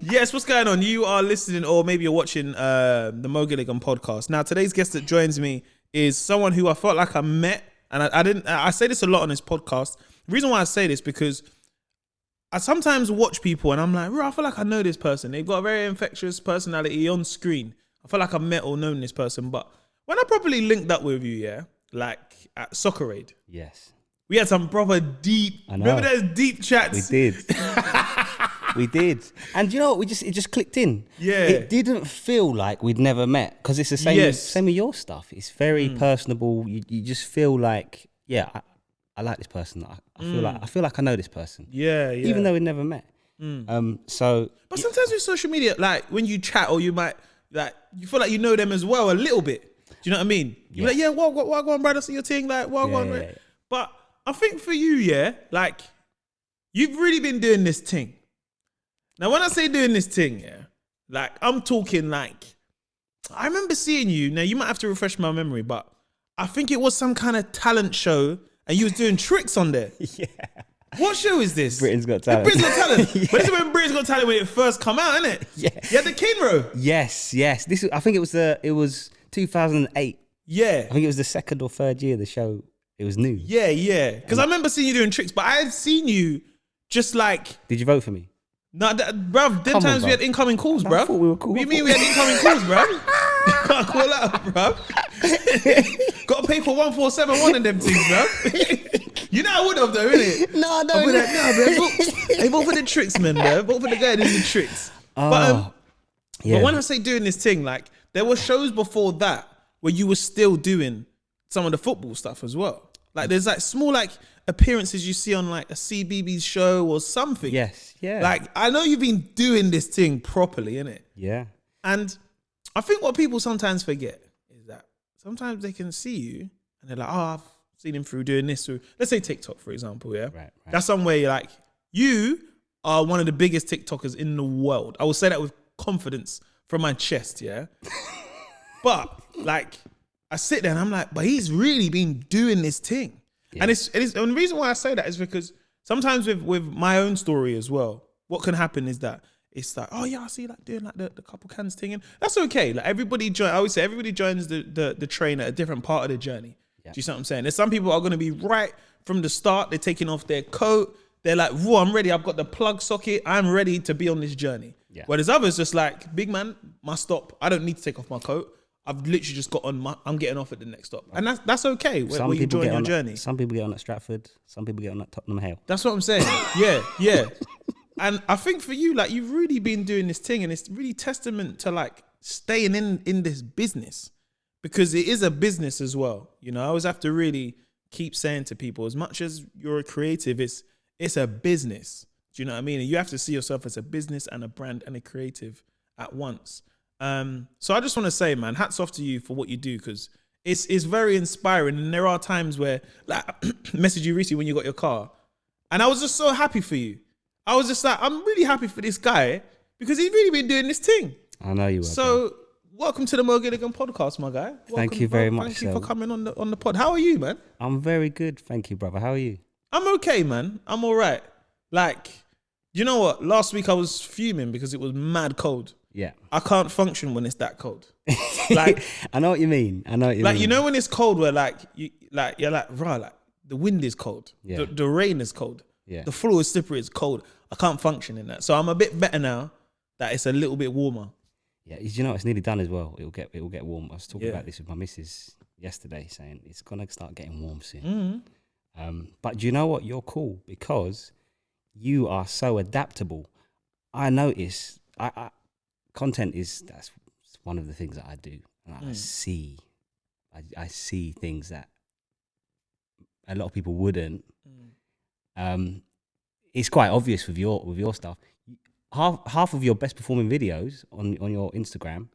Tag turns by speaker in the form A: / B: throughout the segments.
A: Yes, what's going on? You are listening, or maybe you're watching the Mo Gilligan podcast. Now, today's guest that joins me is someone who I felt like I met, and I say this a lot on this podcast. The reason why I say this because I sometimes watch people and I'm like, I feel like I know this person. They've got a very infectious personality on screen. I feel like I've met or known this person, but when I properly linked up with you, yeah, like at Soccer Aid,
B: yes,
A: we had some proper deep. Remember those deep chats?
B: we did. We did. And you know what? It just clicked in.
A: Yeah.
B: It didn't feel like we'd never met because it's the same with your stuff. It's very personable. You just feel like, yeah, I like this person. I feel like I know this person.
A: Yeah.
B: Even though we never met. But
A: sometimes with social media, like when you chat or you might like you feel like you know them as well a little bit. Do you know what I mean? You're like, yeah, what go on, brother? See your thing, like what go on, right? But I think for you, yeah, like you've really been doing this thing. Now, when I say doing this thing, yeah, like I'm talking like I remember seeing you. Now you might have to refresh my memory, but I think it was some kind of talent show, and you was doing tricks on there. Yeah. What show is this?
B: Britain's Got Talent.
A: Britain's Got Talent. Yeah. But this is when Britain's Got Talent when it first come out, isn't it?
B: Yeah.
A: You had the Kinro.
B: Yes. I think it was 2008.
A: Yeah.
B: I think it was the second or third year the show. It was new.
A: Yeah. Because I remember seeing you doing tricks, but I had seen you just like.
B: Did you vote for me?
A: No, bruv, them times we had incoming calls, bruv.
B: I thought we were cool.
A: What do you mean we had incoming calls, bruv? You can't call out, bruv. Got to pay for 1471 and them things, bruv. You know I would have though, innit?
B: No,
A: I would have, bruv. Hey, vote for the tricks, man, bruv. Vote for the guy doing the tricks. But when I say doing this thing, like, there were shows before that where you were still doing some of the football stuff as well. Like, there's like small, like, appearances you see on like a CBBS show or something.
B: Yes, yeah.
A: Like, I know you've been doing this thing properly, innit?
B: Yeah.
A: And I think what people sometimes forget is that sometimes they can see you and they're like, oh, I've seen him through doing this. Through, let's say TikTok, for example, yeah? Right. That's somewhere you're like, you are one of the biggest TikTokers in the world. I will say that with confidence from my chest, yeah? But, like, I sit there and I'm like, but he's really been doing this thing. Yeah. And and the reason why I say that is because sometimes with my own story as well, what can happen is that it's like, oh yeah, I see like doing like the couple cans thing, and that's okay. Like I always say everybody joins the train at a different part of the journey. Yeah. Do you see what I'm saying? There's some people are going to be right from the start. They're taking off their coat. They're like, whoa, I'm ready. I've got the plug socket. I'm ready to be on this journey. Yeah. Whereas others just like, big man, must stop. I don't need to take off my coat. I've literally just got on I'm getting off at the next stop. And that's okay where you join your journey.
B: Some people get on at Stratford, some people get on at Tottenham Hale.
A: That's what I'm saying. Yeah. And I think for you, like, you've really been doing this thing, and it's really testament to like staying in this business, because it is a business as well. You know, I always have to really keep saying to people, as much as you're a creative, it's a business. Do you know what I mean? And you have to see yourself as a business and a brand and a creative at once. So I just want to say, man, hats off to you for what you do, because it's very inspiring. And there are times where, like, I messaged you recently when you got your car, and I was just so happy for you. I was just like, I'm really happy for this guy because he's really been doing this thing.
B: I know you were.
A: So welcome to the Mo Gilligan podcast, my guy.
B: Thank you very much.
A: Thank you for coming on the pod. How are you, man?
B: I'm very good, thank you, brother. How are you?
A: I'm okay, man. I'm all right. Like, you know what? Last week I was fuming because it was mad cold. Yeah. I can't function when it's that cold. Like,
B: I know what you mean.
A: Like, you know when it's cold where like you're like, rah, like the wind is cold. Yeah. The rain is cold. Yeah. The floor is slippery, it's cold. I can't function in that. So I'm a bit better now that it's a little bit warmer.
B: Yeah, you know, it's nearly done as well. It'll get warm. I was talking about this with my missus yesterday, saying it's gonna start getting warm soon. Mm-hmm. But do you know what? You're cool because you are so adaptable. I notice content that's one of the things that I do. And I see things that a lot of people wouldn't. It's quite obvious with your stuff. Half of your best performing videos on your Instagram,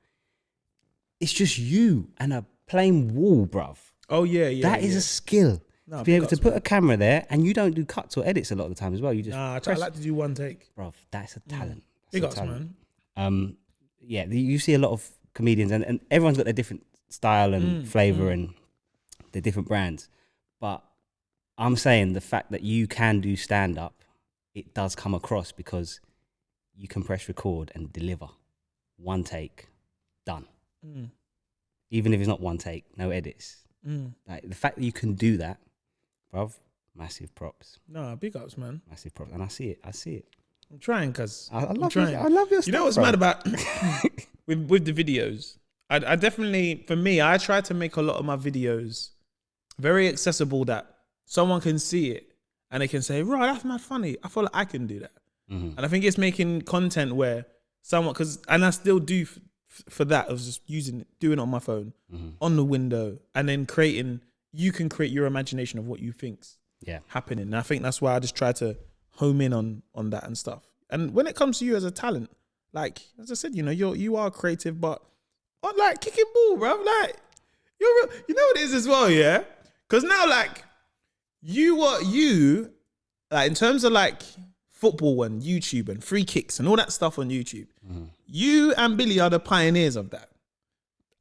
B: it's just you and a plain wall, bruv.
A: Oh yeah.
B: That is a skill. No, to be able to put a camera there, and you don't do cuts or edits a lot of the time as well. You just
A: I like to do one take.
B: Bruv, that's a talent.
A: Big ups, man.
B: Yeah, you see a lot of comedians, and everyone's got their different style and flavor and their different brands. But I'm saying the fact that you can do stand up, it does come across because you can press record and deliver. One take, done. Even if it's not one take, no edits. Like the fact that you can do that, bruv, massive props.
A: No, big ups, man.
B: Massive props. And I see it.
A: I'm trying, cuz.
B: I love your stuff.
A: You know what's mad about with the videos? I definitely, for me, I try to make a lot of my videos very accessible that someone can see it and they can say, right, that's mad funny. I feel like I can do that. And I think it's making content where someone, and I still do for that, I was just doing it on my phone, on the window, and then you can create your imagination of what you think's happening. And I think that's why I just try to home in on that and stuff. And when it comes to you as a talent, like, as I said, you are creative, but like kicking ball, bro. Like, you know what it is as well, yeah? Because now, like, like, in terms of like football and YouTube and free kicks and all that stuff on YouTube, you and Billy are the pioneers of that.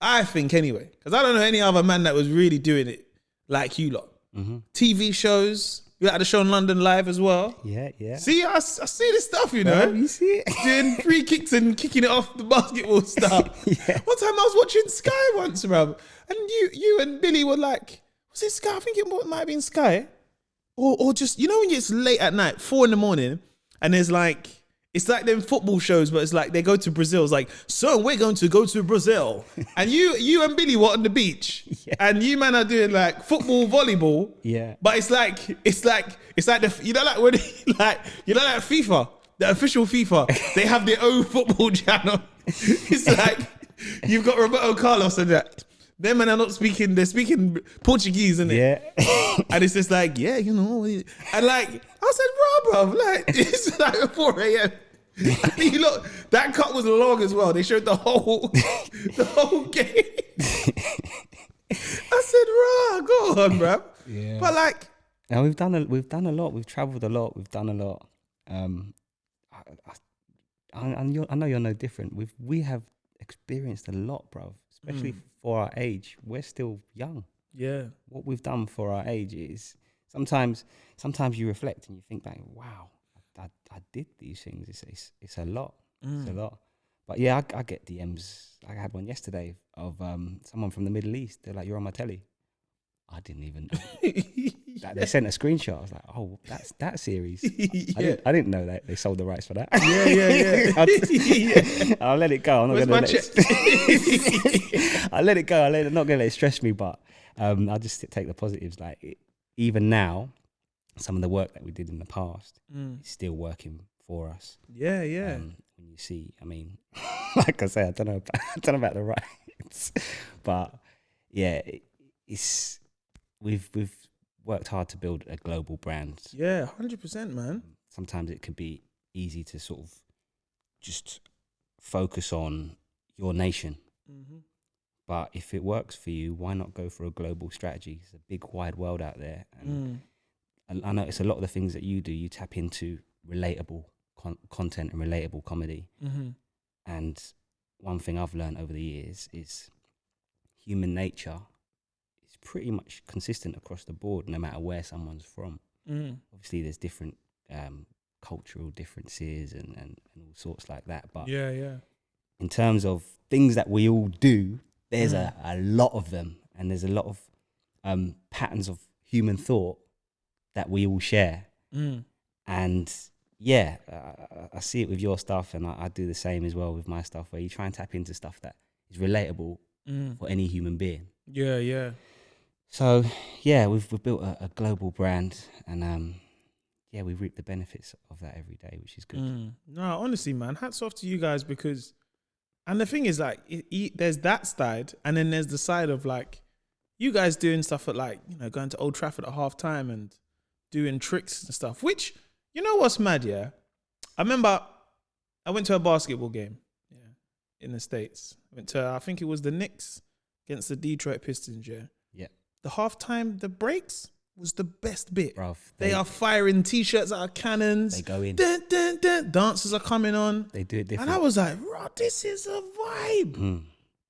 A: I think anyway, because I don't know any other man that was really doing it like you lot. TV shows, you had a show on London Live as well. Yeah. See, I see this stuff, you know.
B: Well, you see it.
A: Doing free kicks and kicking it off the basketball stuff. One time I was watching Sky once, bro, and you and Billy were like, was it Sky? I think it might have been Sky. Or just, you know when it's late at night, 4 a.m, and there's like, it's like them football shows, but it's like they go to Brazil. It's like, so we're going to go to Brazil. And you and Billy were on the beach. And you man are doing like football, volleyball. Yeah. But it's like the, you know, like when, like, you know, like FIFA, the official FIFA, they have their own football channel. It's like, you've got Roberto Carlos and that. Them men are not speaking, they're speaking Portuguese, isn't it? Yeah. And it's just like, yeah, you know. And like, I said, bro, like, it's like 4 a.m. And you look, that cut was long as well. They showed the whole game. I said, bro, go on, bro. Yeah. But like,
B: now we've done a lot. We've traveled a lot. We've done a lot. I know you're no different. We have experienced a lot, bro. Especially for our age, we're still young. Yeah. What we've done for our age is sometimes you reflect and you think back, wow, I did these things. It's a lot. It's a lot. But yeah, I get DMs. I had one yesterday of someone from the Middle East. They're like, you're on my telly. I didn't even know. They sent a screenshot. I was like, oh, that's that series. I didn't know that they sold the rights for that. Yeah. I'll let it go. I'm not going to let it. I'll let it go. I'm not going to let it stress me, but I'll just take the positives. Like, even now, some of the work that we did in the past is still working for us. Yeah. When you see, I mean, like I say, I don't know about the rights, but yeah, it's we've worked hard to build a global brand.
A: Yeah, 100%, man.
B: Sometimes it can be easy to sort of just focus on your nation. But if it works for you, why not go for a global strategy? It's a big, wide world out there. And I notice a lot of the things that you do, you tap into relatable content and relatable comedy. And one thing I've learned over the years is human nature is pretty much consistent across the board, no matter where someone's from. Obviously, there's different cultural differences and all sorts like that. But in terms of things that we all do, there's a lot of them, and there's a lot of patterns of human thought that we all share. And yeah, I see it with your stuff, and I do the same as well with my stuff, where you try and tap into stuff that is relatable for any human being. Yeah. So yeah, we've built a global brand, and yeah, we reap the benefits of that every day, which is good.
A: No, honestly, man, hats off to you guys, because, and the thing is, like, there's that side, and then there's the side of like you guys doing stuff at, like, you know, going to Old Trafford at half time and doing tricks and stuff, which, you know what's mad, yeah? I remember I went to a basketball game in the States. I went to, I think it was the Knicks against the Detroit Pistons, yeah? The halftime, the breaks was the best bit. Bruv, they are firing T-shirts out of cannons.
B: They go in.
A: Dun, dun, dun. Dancers are coming on.
B: They do it different.
A: And I was like, bro, this is a vibe.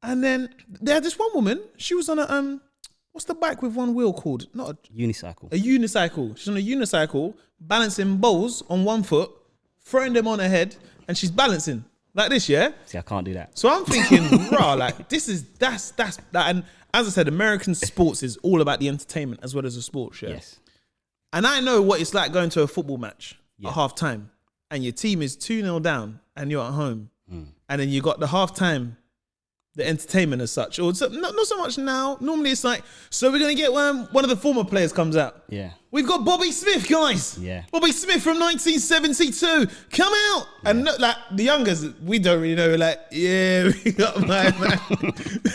A: And then they had this one woman. She was on a, what's the bike with one wheel called? Not a
B: unicycle.
A: A unicycle. She's on a unicycle, balancing bowls on one foot, throwing them on her head, and she's balancing like this, yeah?
B: See, I can't do that.
A: So I'm thinking, raw, like that's that. And as I said, American sports is all about the entertainment as well as the sports, yeah?
B: Yes.
A: And I know what it's like going to a football match at half time and your team is 2-0 down and you're at home. And then you got the half time, the entertainment as such. Or not so much now. Normally it's like, so we're going to get one of the former players comes out.
B: Yeah.
A: We've got Bobby Smith, guys.
B: Yeah.
A: Bobby Smith from 1972. Come out. Yeah. And like the youngers, we don't really know. We're like, yeah, we got my man.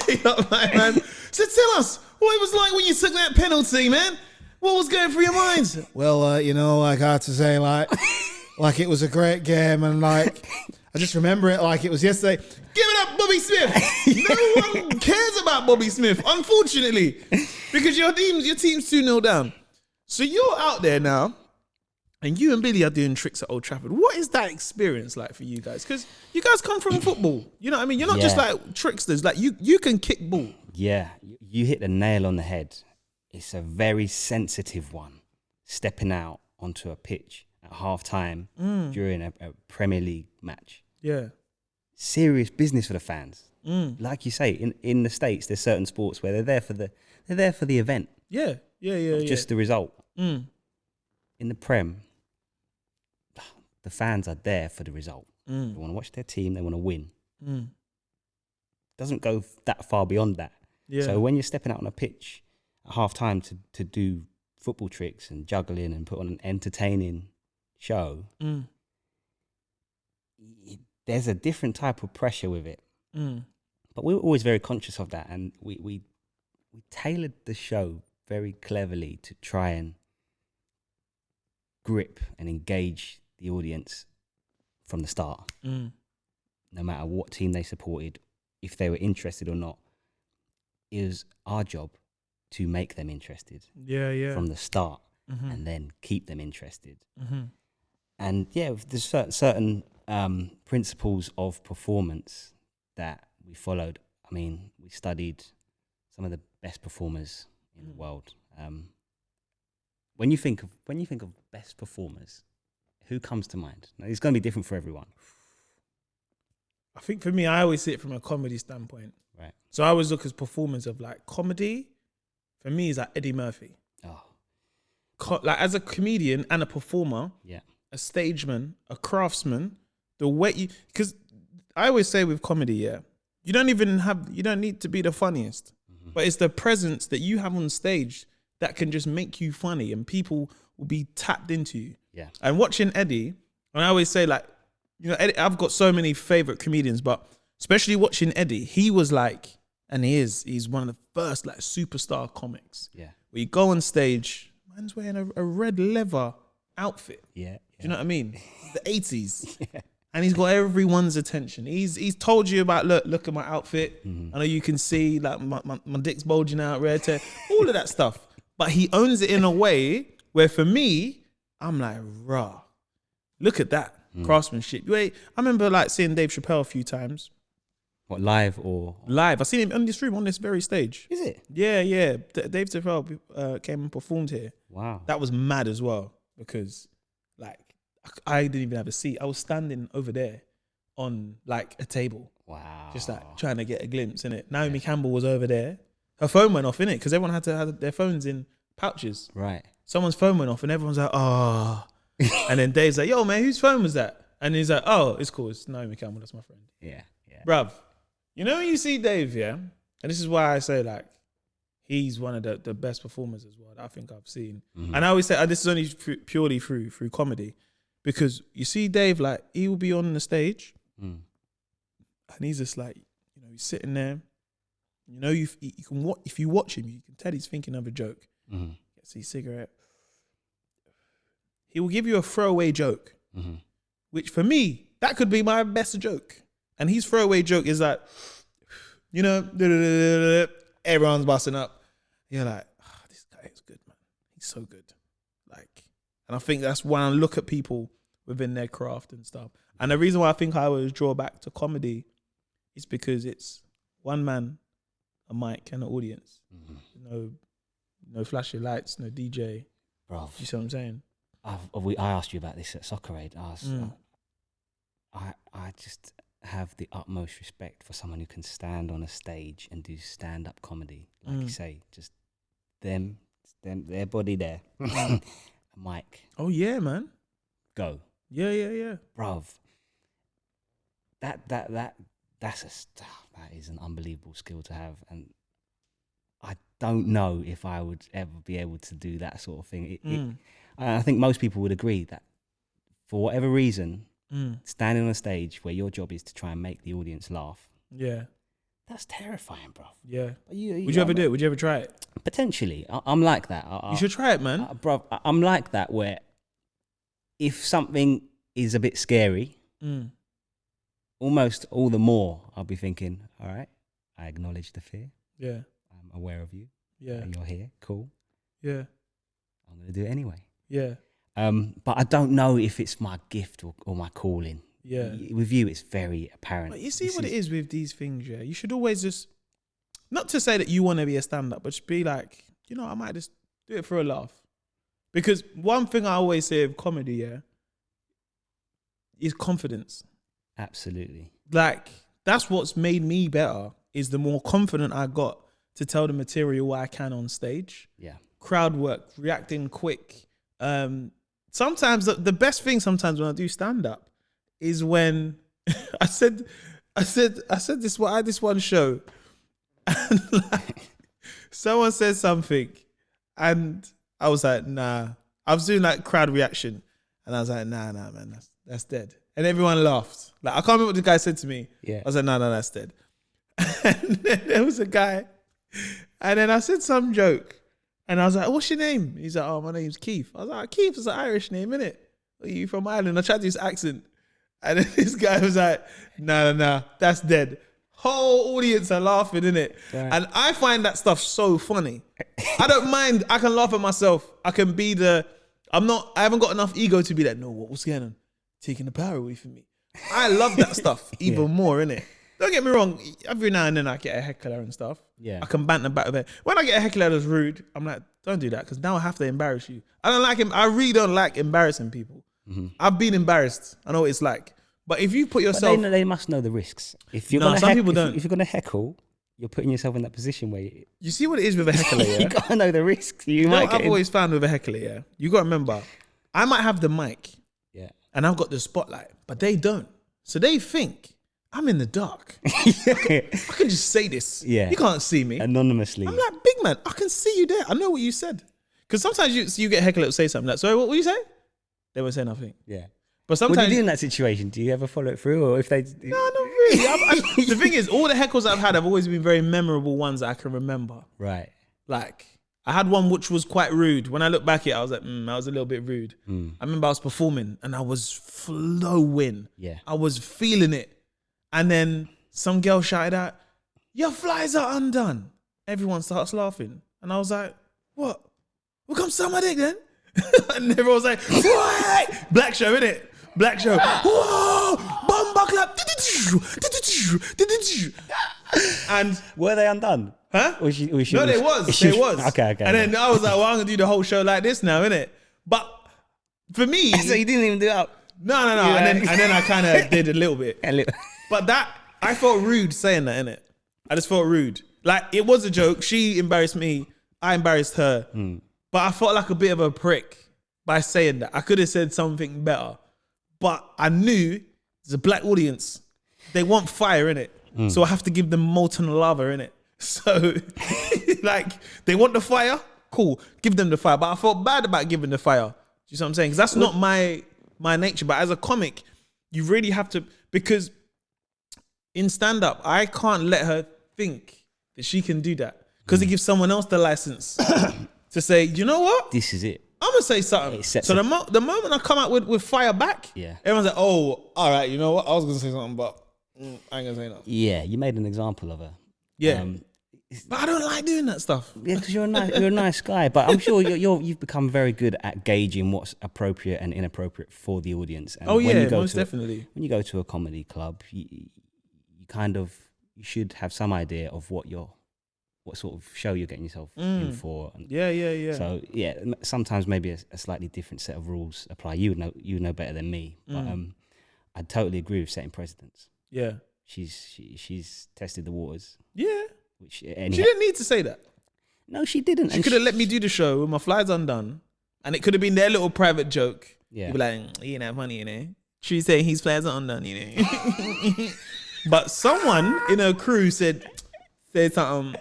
A: We got my man. So tell us what it was like when you took that penalty, man. What was going through your minds?
C: Well, you know, like I had to say, like it was a great game, and like I just remember it like it was yesterday.
A: Give it up, Bobby Smith. No one cares about Bobby Smith, unfortunately, because your team's 2-0 down. So you're out there now, and you and Billy are doing tricks at Old Trafford. What is that experience like for you guys? Because you guys come from football. You know what I mean? You're not just like tricksters. Like you can kick ball.
B: Yeah, you hit the nail on the head. It's a very sensitive one, stepping out onto a pitch at half-time during a Premier League match.
A: Yeah.
B: Serious business for the fans. Like you say, in the States, there's certain sports where they're there for the event.
A: Yeah.
B: Just the result. In the Prem, the fans are there for the result. They want to watch their team, they want to win. Doesn't go that far beyond that. Yeah. So when you're stepping out on a pitch at half time to do football tricks and juggling and put on an entertaining show, there's a different type of pressure with it. But we were always very conscious of that, and we tailored the show very cleverly to try and grip and engage the audience from the start. No matter what team they supported, if they were interested or not, it was our job to make them interested from the start and then keep them interested. And yeah, there's certain principles of performance that we followed. I mean, we studied some of the best performers in the world. When you think of best performers, who comes to mind? Now, it's going to be different for everyone.
A: I think for me, I always see it from a comedy standpoint.
B: Right.
A: So I always look at performance of like comedy. For me, is like Eddie Murphy.
B: Oh.
A: Like as a comedian and a performer, a stageman, a craftsman, the way because I always say with comedy, you don't need to be the funniest, but it's the presence that you have on stage that can just make you funny and people will be tapped into you.
B: Yeah. And
A: watching Eddie, and I always say like, you know, Eddie, I've got so many favorite comedians, but especially watching Eddie, he was like, and he's one of the first like superstar comics. Yeah. Where you go on stage, man's wearing a red leather outfit.
B: Yeah.
A: Do you know what I mean? The 80s. Yeah. And he's got everyone's attention. He's told you about, look at my outfit. I know you can see like my dick's bulging out, red hair, all of that stuff. But he owns it in a way where for me, I'm like, rah, look at that craftsmanship. Wait, I remember like seeing Dave Chappelle a few times.
B: What, live or?
A: Live. I seen him in this room on this very stage.
B: Is it?
A: Yeah. Dave Chappelle came and performed here.
B: Wow.
A: That was mad as well because like I didn't even have a seat. I was standing over there on like a table.
B: Wow.
A: Just like trying to get a glimpse in it. Naomi Campbell was over there. Her phone went off in it because everyone had to have their phones in pouches. Right. Someone's phone went off and everyone's like, oh. And then Dave's like, yo, man, whose phone was that? And he's like, oh, it's cool. It's Naomi Campbell. That's my friend.
B: Yeah.
A: Bruv, you know when you see Dave, and this is why I say like, he's one of the best performers as well that I think I've seen. And I always say this is only purely through comedy. Because you see Dave, like, he will be on the stage and he's just like, you know, he's sitting there. You know, you can if you watch him, you can tell he's thinking of a joke. Gets his cigarette. He will give you a throwaway joke, which for me, that could be my best joke. And his throwaway joke is like, you know, everyone's busting up. You're like, oh, this guy is good, man. He's so good. Like, and I think that's when I look at people within their craft and stuff. And the reason why I think I always draw back to comedy is because it's one man, a mic, and an audience. No flashy lights, no DJ.
B: Bro,
A: you see what I'm saying?
B: I asked you about this at Soccer Aid. I just have the utmost respect for someone who can stand on a stage and do stand-up comedy, like you say, just them, their body there, a mic.
A: Oh yeah, man.
B: Go.
A: Yeah.
B: Bruv. That is an unbelievable skill to have, and I don't know if I would ever be able to do that sort of thing. I think most people would agree that for whatever reason, standing on a stage where your job is to try and make the audience laugh, that's terrifying, bruv.
A: Yeah. Would you ever do it? Would you ever try it?
B: Potentially. I'm like that.
A: You should try it, man.
B: Bruv, I'm like that where if something is a bit scary, almost all the more I'll be thinking, all right, I acknowledge the fear.
A: Yeah.
B: I'm aware of you.
A: Yeah.
B: You're here. Cool.
A: Yeah.
B: I'm going to do it anyway.
A: Yeah.
B: But I don't know if it's my gift or my calling.
A: Yeah.
B: With you, it's very apparent.
A: But you see what it is with these things, yeah? You should always just, not to say that you want to be a stand-up, but just be like, you know, I might just do it for a laugh. Because one thing I always say of comedy, yeah, is confidence.
B: Absolutely.
A: Like, that's what's made me better, is the more confident I got to tell the material I can on stage.
B: Yeah.
A: Crowd work, reacting quick. Sometimes the best thing sometimes when I do stand-up is when I said this. I had this one show, and like someone said something, and I was like, nah. I was doing like crowd reaction, and I was like, nah, man, that's dead. And everyone laughed. Like, I can't remember what the guy said to me.
B: Yeah.
A: I was like, no, that's dead. And then there was a guy, and then I said some joke, and I was like, what's your name? He's like, oh, my name's Keith. I was like, Keith is an Irish name, innit? Are you from Ireland? I tried to use accent. And then this guy was like, nah, that's dead. Whole audience are laughing, innit? Right. And I find that stuff so funny. I don't mind. I can laugh at myself. I can be I haven't got enough ego to be like, no, what's going on? Taking the power away from me. I love that stuff even more, innit? Don't get me wrong. Every now and then I get a heckler and stuff. Yeah. I can banter back with it. When I get a heckler that's rude, I'm like, don't do that, because now I have to embarrass you. I don't like him. I really don't like embarrassing people. Mm-hmm. I've been embarrassed. I know what it's like. But if you put yourself...
B: They must know the risks. If you're
A: some people don't.
B: If you're going to heckle, you're putting yourself in that position where...
A: You see what it is with a heckler, yeah?
B: You got to know the risks.
A: I've always found with a heckler, yeah? You got to remember, I might have the mic. Yeah. And I've got the spotlight, but they don't. So they think I'm in the dark. I can just say this. Yeah. You can't see me.
B: Anonymously.
A: I'm like, big man, I can see you there. I know what you said. Because sometimes you get heckled to say something like, sorry, what will you say? They won't say nothing.
B: Yeah.
A: But sometimes...
B: What do you do in that situation? Do you ever follow it through? Or if they...
A: No, not really. The thing is, all the heckles I've had have always been very memorable ones that I can remember.
B: Right.
A: Like, I had one which was quite rude. When I look back at it, I was like, I was a little bit rude. I remember I was performing and I was flowing. Yeah. I was feeling it. And then some girl shouted out, your flies are undone. Everyone starts laughing. And I was like, what? Well, come suck my dick then. And everyone was like, what? Black show, innit? Black show. Whoa! Bomba clap. And
B: were they undone?
A: Huh?
B: No,
A: they was.
B: Okay.
A: And then I was like, well, I'm going to do the whole show like this now, innit? But for me...
B: So you didn't even do it up?
A: No. And then I kind of did a little bit. But that, I felt rude saying that, innit? I just felt rude. Like, it was a joke. She embarrassed me. I embarrassed her. But I felt like a bit of a prick by saying that. I could have said something better. But I knew there's a black audience. They want fire, innit? So I have to give them molten lava, innit? So, like, they want the fire? Cool. Give them the fire. But I felt bad about giving the fire. Do you see what I'm saying? Because that's not my nature. But as a comic, you really have to... Because in stand-up, I can't let her think that she can do that. Because it gives someone else the license to say, you know what?
B: This is it.
A: I'm going to say something. So the moment I come out with fire back, everyone's like, oh, all right, you know what? I was going to say something, but I ain't going to say nothing.
B: Yeah, you made an example of her.
A: Yeah. But I don't like doing that stuff.
B: Yeah, because you're a nice guy. But I'm sure you've become very good at gauging what's appropriate and inappropriate for the audience. And
A: most definitely.
B: When you go to a comedy club, you should have some idea of what sort of show you're getting yourself in for. And
A: yeah.
B: So sometimes maybe a slightly different set of rules apply. You would know better than me. But I totally agree with setting precedents.
A: Yeah.
B: She's tested the waters.
A: Yeah.
B: Which
A: She didn't need to say that.
B: No, she didn't.
A: She could have let me do the show with my flies undone, and it could have been their little private joke.
B: Yeah.
A: You'd be like, he didn't have money, you know. She's saying his flies are undone, you know. But someone in her crew said something.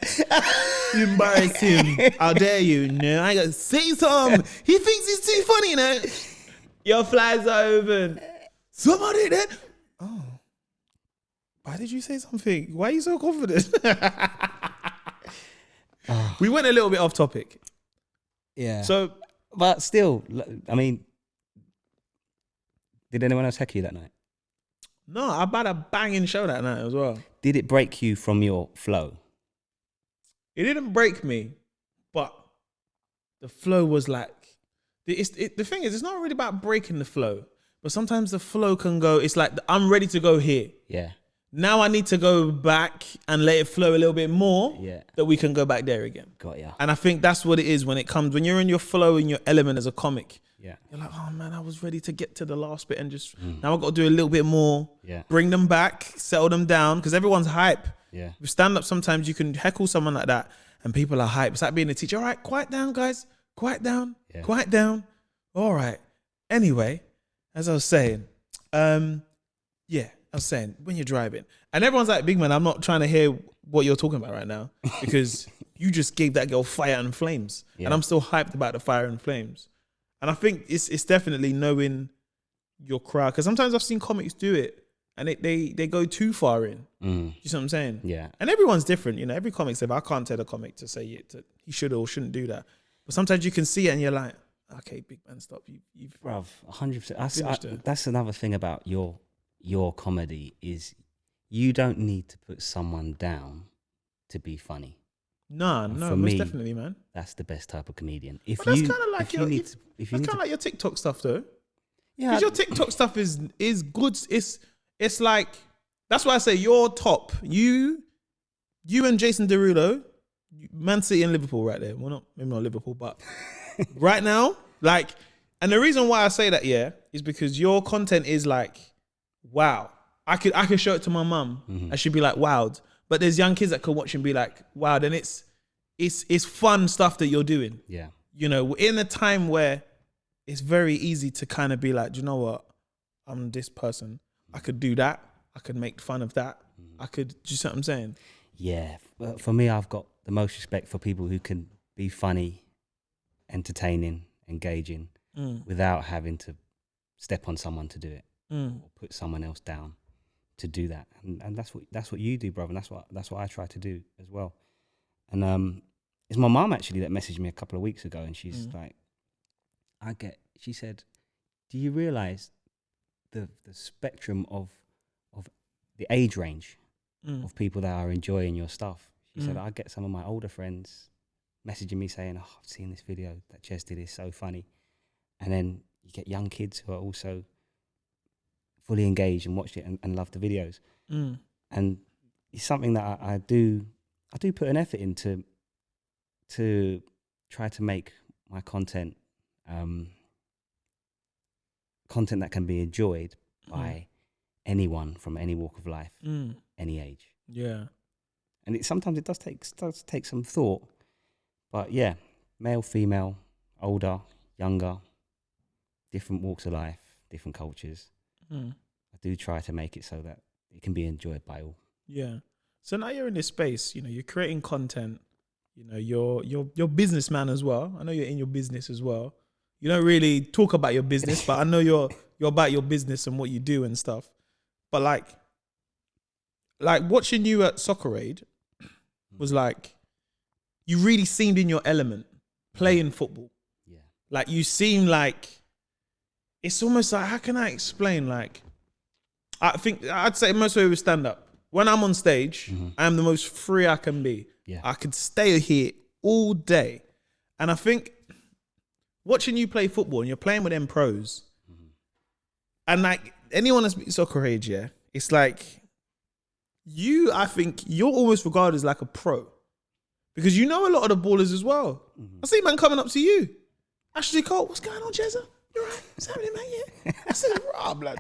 A: You embarrassed him. How dare you? No, I gotta say something. He thinks he's too funny, you know. Your flies are open. Somebody did. Oh. Why did you say something? Why are you so confident? We went a little bit off topic.
B: Yeah.
A: So,
B: but still, I mean, did anyone else heckle you that night?
A: no, I had a banging show that night as well.
B: Did it break you from your flow?
A: It didn't break me, but the flow was like, the thing is, it's not really about breaking the flow, but sometimes the flow can go, it's like, I'm ready to go here.
B: Yeah.
A: Now I need to go back and let it flow a little bit more, that we can go back there again.
B: Got ya.
A: And I think that's what it is when you're in your flow, in your element as a comic.
B: Yeah.
A: You're like, oh man, I was ready to get to the last bit and just, now I've got to do a little bit more,
B: Yeah.
A: bring them back, settle them down, because everyone's hype.
B: Yeah.
A: With stand-up, sometimes you can heckle someone like that and people are hype. It's like being a teacher. All right, quiet down, guys. Quiet down.
B: Yeah.
A: Quiet down. All right. Anyway, as I was saying, when you're driving, and everyone's like, big man, I'm not trying to hear what you're talking about right now because you just gave that girl fire and flames.
B: Yeah.
A: And I'm still hyped about the fire and flames. And I think it's definitely knowing your crowd, because sometimes I've seen comics do it and they go too far in. You know what I'm saying?
B: Yeah.
A: And everyone's different. You know, every comic says, I can't tell a comic to say he should or shouldn't do that. But sometimes you can see it and you're like, okay, big man, stop. You've
B: Bruv, 100%. That's another thing about your comedy is you don't need to put someone down to be funny.
A: No,
B: For
A: most
B: me,
A: definitely, man.
B: That's the best type of comedian. If
A: But that's
B: you,
A: kind of like
B: if you need to, if you
A: that's
B: need
A: kind of
B: to,
A: like your TikTok stuff, though.
B: yeah,
A: Because your TikTok stuff is good. It's like, that's why I say you're top. You and Jason Derulo, Man City and Liverpool right there. Well, maybe not Liverpool, but right now, like, and the reason why I say that, is because your content is like, wow. I could show it to my mum and she'd be like, wowed. But there's young kids that could watch and be like, wow. Then it's fun stuff that you're doing.
B: yeah,
A: You know, in a time where it's very easy to kind of be like, do you know what? I'm this person. I could do that. I could make fun of that. I could, do you see what I'm saying?
B: yeah. Well, for me, I've got the most respect for people who can be funny, entertaining, engaging, without having to step on someone to do it or put someone else down to do that. And that's what you do, brother. And that's what I try to do as well. And it's my mum actually that messaged me a couple of weeks ago, and she's like, she said, do you realize the spectrum of the age range of people that are enjoying your stuff? She said, I get some of my older friends messaging me saying, oh, I've seen this video that Jez did, is so funny. And then you get young kids who are also fully engaged and watched it and love the videos. And it's something that I do put an effort into to try to make my content content that can be enjoyed by anyone from any walk of life, any age.
A: Yeah.
B: And sometimes it does take some thought. But yeah, male, female, older, younger, different walks of life, different cultures. I do try to make it so that it can be enjoyed by all.
A: Yeah. So now you're in this space, you know, you're creating content, you know, you're businessman as well. I know you're in your business as well. You don't really talk about your business, but I know you're about your business and what you do and stuff. But like watching you at Soccer Aid was like, you really seemed in your element playing football.
B: Yeah.
A: Like you seem like, it's almost like, how can I explain? Like, I think I'd say most of it was stand up. When I'm on stage, I am the most free I can be.
B: Yeah.
A: I could stay here all day. And I think watching you play football and you're playing with them pros, and like anyone that's been Soccer Age, it's like I think you're almost regarded as like a pro because you know a lot of the ballers as well. I see man coming up to you. Ashley Cole, what's going on, Jezza? You right? What's happening, man? Yeah. I said, raw, blood.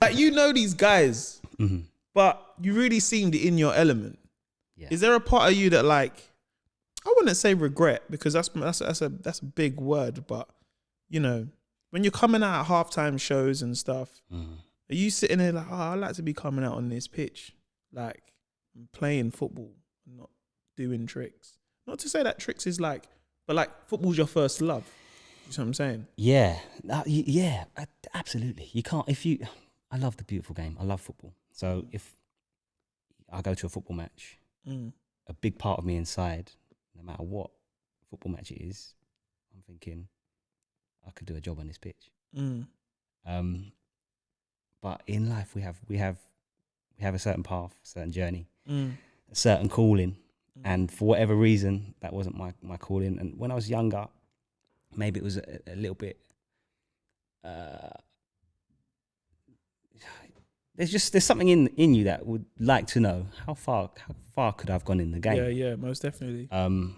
A: Like, you know these guys, but you really seemed in your element.
B: Yeah.
A: Is there a part of you that, like, I wouldn't say regret, because that's a big word, but you know, when you're coming out at halftime shows and stuff, are you sitting there like, oh, I'd like to be coming out on this pitch, like playing football, not doing tricks? Not to say that tricks is like, but like football's your first love. You know what I'm saying?
B: Yeah, absolutely. You can't, I love the beautiful game. I love football. So if I go to a football match, a big part of me inside, no matter what football match it is, I'm thinking, I could do a job on this pitch. But in life, we have a certain path, a certain journey, a certain calling, and for whatever reason, that wasn't my calling. And when I was younger, maybe it was a little bit. There's something in you that would like to know how far could I have gone in the game.
A: Yeah, most definitely.
B: And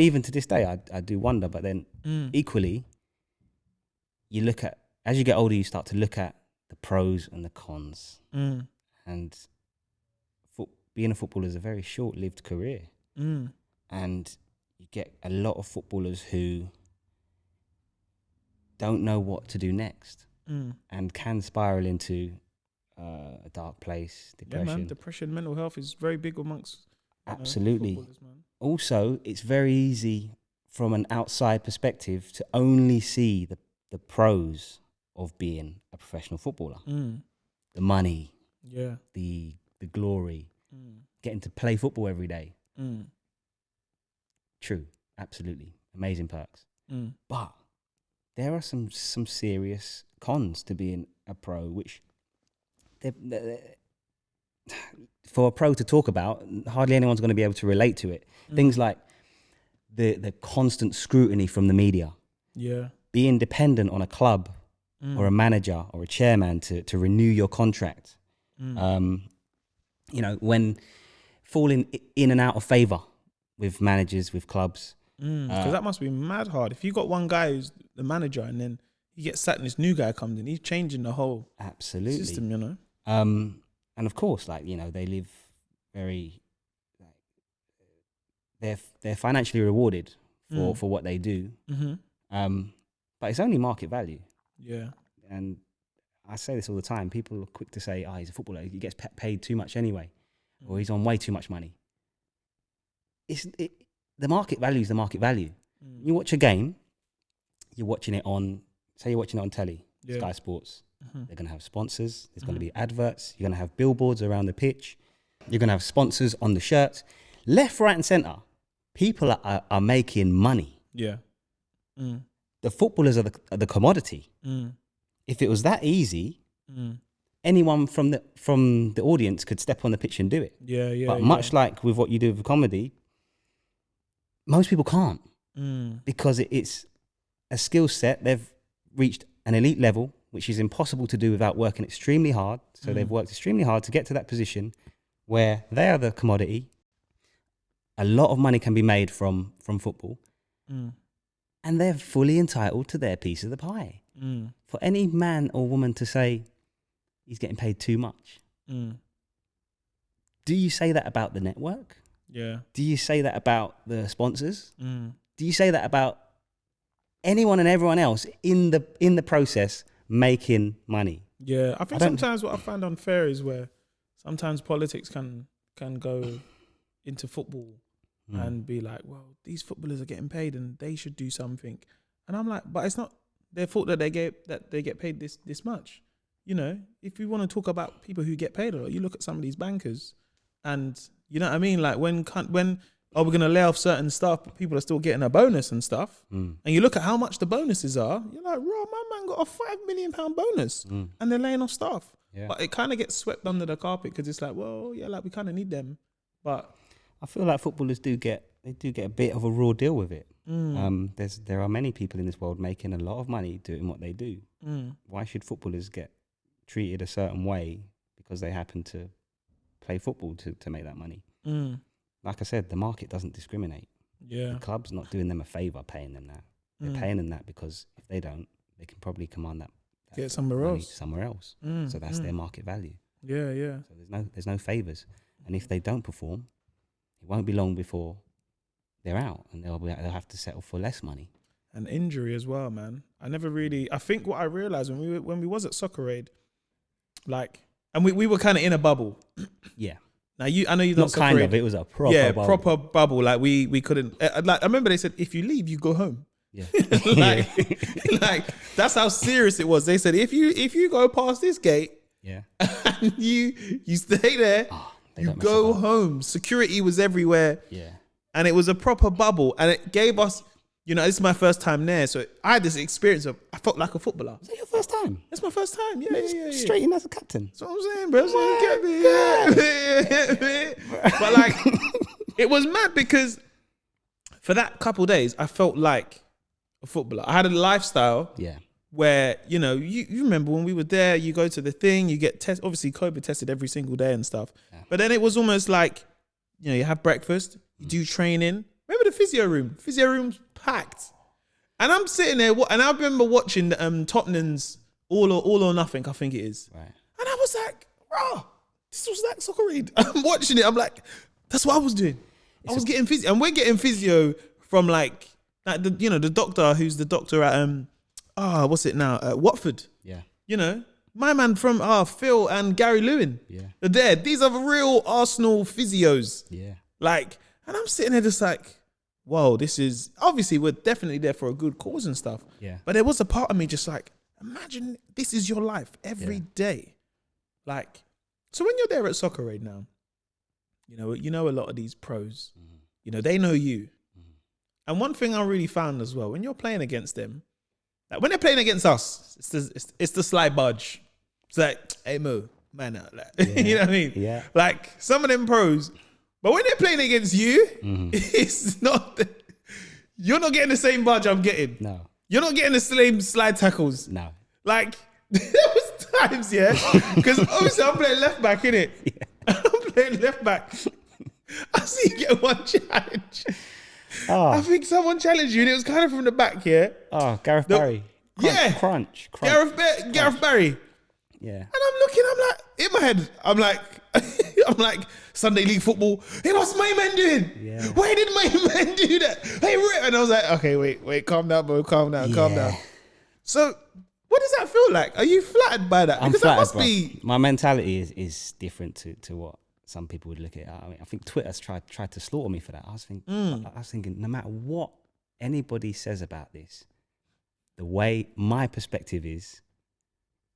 B: even to this day, I do wonder. But then equally, you look at, as you get older, you start to look at the pros and the cons. And being a footballer is a very short-lived career. And you get a lot of footballers who don't know what to do next and can spiral into a dark place, depression.
A: Yeah, man, depression, mental health is very big amongst
B: absolutely.
A: footballers, man.
B: Also, it's very easy from an outside perspective to only see the pros of being a professional footballer. The money, the glory, getting to play football every day. True, absolutely, amazing perks. But there are some serious cons to being a pro, which for a pro to talk about, hardly anyone's going to be able to relate to it. Things like the constant scrutiny from the media.
A: Yeah.
B: Being dependent on a club or a manager or a chairman to renew your contract. You know, when falling in and out of favour with managers, with clubs.
A: Because that must be mad hard. If you got one guy who's the manager and then he gets sacked and this new guy comes in, he's changing the whole system, you know?
B: And of course, like, you know, they live very, they're financially rewarded for what they do. But it's only market value.
A: Yeah.
B: And I say this all the time. People are quick to say, he's a footballer, he gets paid too much anyway, or he's on way too much money. The market value is the market value. You watch a game, you're watching it on, say you're watching it on telly, Sky Sports. They're going to have sponsors. There's going to be adverts. You're going to have billboards around the pitch. You're going to have sponsors on the shirts. Left, right and centre, people are making money.
A: Yeah.
B: The footballers are the commodity. If it was that easy, anyone from the audience could step on the pitch and do it.
A: Yeah.
B: But much like with what you do with comedy, most people can't because it's a skill set. They've reached an elite level, which is impossible to do without working extremely hard. So they've worked extremely hard to get to that position where they are the commodity. A lot of money can be made from football. And they're fully entitled to their piece of the pie. For any man or woman to say he's getting paid too much, do you say that about the network?
A: Yeah.
B: Do you say that about the sponsors? Do you say that about anyone and everyone else in the process making money?
A: Yeah, I think sometimes what I find unfair is where sometimes politics can go into football and be like, well, these footballers are getting paid and they should do something. And I'm like, but it's not their fault that they get paid this much. You know, if we want to talk about people who get paid a lot, you look at some of these bankers and you know what I mean? Like when we're going to lay off certain stuff, but people are still getting a bonus and stuff. And you look at how much the bonuses are, you're like, raw, my man got a £5 million bonus and they're laying off staff. Yeah. But it kind of gets swept under the carpet because it's like, well, yeah, like we kind of need them. But
B: I feel like footballers do get a bit of a raw deal with it. There are many people in this world making a lot of money doing what they do. Why should footballers get treated a certain way because they happen to play football to make that money? Like I said, the market doesn't discriminate.
A: Yeah,
B: the club's not doing them a favour paying them that. They're paying them that because if they don't, they can probably command
A: get somewhere
B: money
A: else.
B: somewhere else. So that's their market value.
A: Yeah, yeah.
B: So there's no favors, and if they don't perform, it won't be long before they're out, and they'll have to settle for less money.
A: And injury as well, man. I think what I realized when we was at Soccer Aid, like, and we were kind of in a bubble.
B: Yeah.
A: Now I know you don't.
B: Not kind of. It was a proper bubble.
A: Proper bubble. Like we couldn't. Like I remember they said, if you leave, you go home.
B: Yeah.
A: like that's how serious it was. They said if you go past this gate,
B: yeah,
A: and you stay there, you go home. Security was everywhere.
B: Yeah.
A: And it was a proper bubble, and it gave us. This is my first time there, so I had this experience of I felt like a footballer.
B: Is that your first time?
A: It's my first time. Yeah.
B: Straight in as a captain.
A: That's what I'm saying, bro. So you get me. But like, it was mad because for that couple of days, I felt like a footballer. I had a lifestyle.
B: Yeah.
A: Where you remember when we were there, you go to the thing, you get tested. Obviously, COVID tested every single day and stuff. Yeah. But then it was almost like, you have breakfast, you do training. Remember the physio room? Physio room's packed. And I'm sitting there, and I remember watching Tottenham's All or Nothing, I think it is.
B: Right.
A: And I was like, bro, this was like Soccer Aid. I'm watching it. I'm like, that's what I was doing. I was getting physio. And we're getting physio from like the doctor who's the doctor at, what's it now? Watford.
B: Yeah.
A: My man from Phil and Gary Lewin.
B: Yeah.
A: They're there. These are real Arsenal physios.
B: Yeah.
A: Like, and I'm sitting there just like, whoa, this is obviously we're definitely there for a good cause and stuff.
B: Yeah.
A: But there was a part of me just like, imagine this is your life every day. Like, so when you're there at Soccer Aid now, you know a lot of these pros, they know you. And one thing I really found as well, when you're playing against them, like when they're playing against us, it's the sly budge. It's like, hey Mo, man out. Like, you know what I mean?
B: Yeah.
A: Like some of them pros, but when they're playing against you, it's not. You're not getting the same budge I'm getting.
B: No.
A: You're not getting the same slide tackles.
B: No.
A: Like there was times, because obviously I'm playing left back, innit? Yeah. I'm playing left back. I see you get one challenge.
B: Oh.
A: I think someone challenged you, and it was kind of from the back here.
B: Oh, Gareth Barry. Crunch.
A: Gareth Barry.
B: Yeah. And
A: I'm looking, I'm like, in my head, I'm like, Sunday League football. Hey, what's my man doing?
B: Yeah.
A: Why did my man do that? Hey, and I was like, okay, wait, calm down, bro, calm down. So, what does that feel like? Are you flattered by that?
B: I'm flattered, my mentality is different to what some people would look at. I mean, I think Twitter's tried to slaughter me for that. I was thinking, no matter what anybody says about this, the way my perspective is,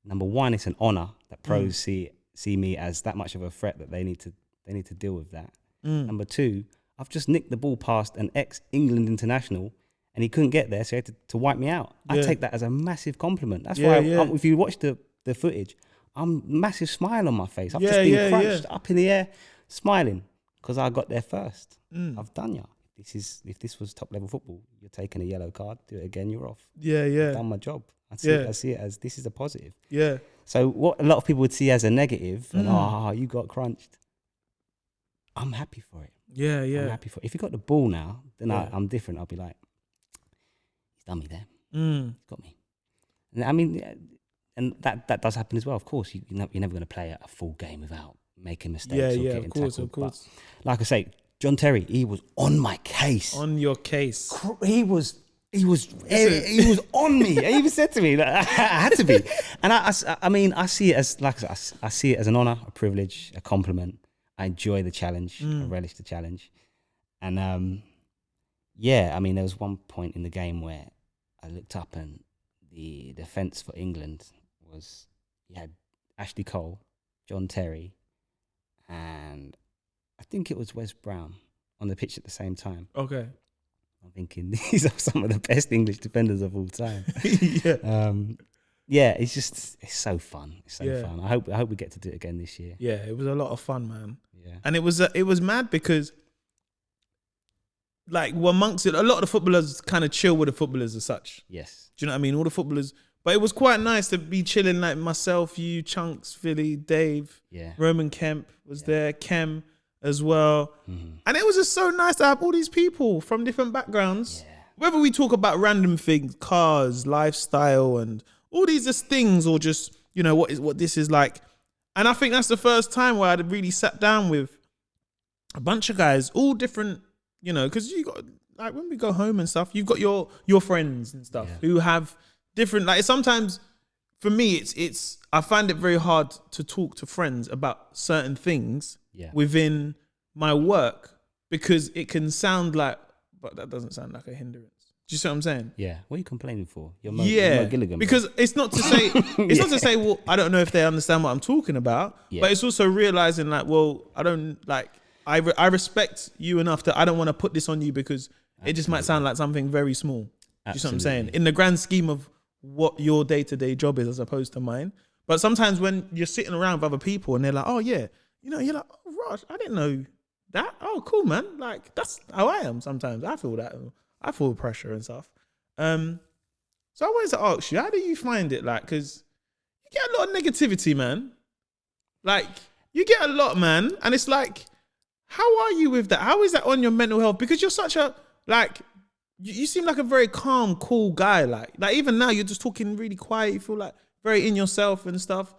B: number one, it's an honor that pros see me as that much of a threat that they need to deal with that. Number two, I've just nicked the ball past an ex-England international and he couldn't get there, so he had to wipe me out. I take that as a massive compliment. That's why if you watch the footage, I'm massive smile on my face. I've just been crunched up in the air, smiling because I got there first. I've done ya. If this was top level football, you're taking a yellow card. Do it again, you're off. I've done my job. I see it as this is a positive. Yeah. So what a lot of people would see as a negative, and you got crunched. I'm happy for it.
A: Yeah.
B: I'm happy for it. If you got the ball now, then I'm different. I'll be like, he's done me there. He's got me. And I mean, and that does happen as well. Of course, you're never going to play a full game without making mistakes or getting tackled. Of course. But like I say, John Terry, he was on my case.
A: On your case.
B: He was on me. He even said to me that I had to be. And I mean, I see it as I see it as an honor, a privilege, a compliment. I enjoy the challenge. I relish the challenge. And I mean, there was one point in the game where I looked up and the defense for England was, you had Ashley Cole, John Terry, and I think it was Wes Brown on the pitch at the same time. Okay. I'm thinking these are some of the best English defenders of all time. It's so fun. It's so fun. I hope we get to do it again this year.
A: Yeah, it was a lot of fun, man. Yeah. And it was mad because like amongst it, a lot of the footballers kind of chill with the footballers as such.
B: Yes.
A: Do you know what I mean? All the footballers. But it was quite nice to be chilling like myself, you, Chunks, Philly, Dave, Roman Kemp was there, Kem as well. And it was just so nice to have all these people from different backgrounds. Yeah. Whether we talk about random things, cars, lifestyle and all these just things, or just, you know, what this is like. And I think that's the first time where I'd really sat down with a bunch of guys, all different, you know, because you got, like, when we go home and stuff, you've got your friends and stuff who have different, like, sometimes for me, it's I find it very hard to talk to friends about certain things within my work, because it can sound like, but that doesn't sound like a hindrance. Do you see what I'm saying?
B: Yeah. What are you complaining for? You're Mo Gilligan,
A: because it's not to say, not to say, well, I don't know if they understand what I'm talking about, but it's also realizing, like, well, I don't, like, I respect you enough that I don't want to put this on you, because it just might sound like something very small. Do you see what I'm saying? In the grand scheme of what your day-to-day job is as opposed to mine. But sometimes when you're sitting around with other people and they're like, oh yeah, you know, you're like, oh Raj, I didn't know that. Oh, cool, man. Like, that's how I am sometimes. I feel that. I feel pressure and stuff. So I wanted to ask you, how do you find it? Like, because you get a lot of negativity, man. Like, you get a lot, man. And it's like, how are you with that? How is that on your mental health? Because you're such a, like, you seem like a very calm, cool guy. Like even now, you're just talking really quiet. You feel like very in yourself and stuff.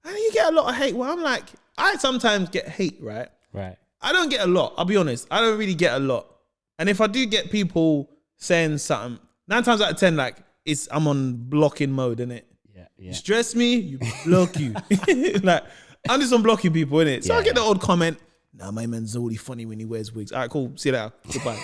A: And you get a lot of hate. Well, I'm like, I sometimes get hate, right?
B: Right.
A: I don't get a lot. I'll be honest. I don't really get a lot. And if I do get people saying something, 9 times out of 10, like, I'm on blocking mode, innit? Yeah. You stress me, you block you. Like, I'm just on blocking people, innit? So I get the odd comment, nah, my man's only funny when he wears wigs. All right, cool. See you later. Goodbye.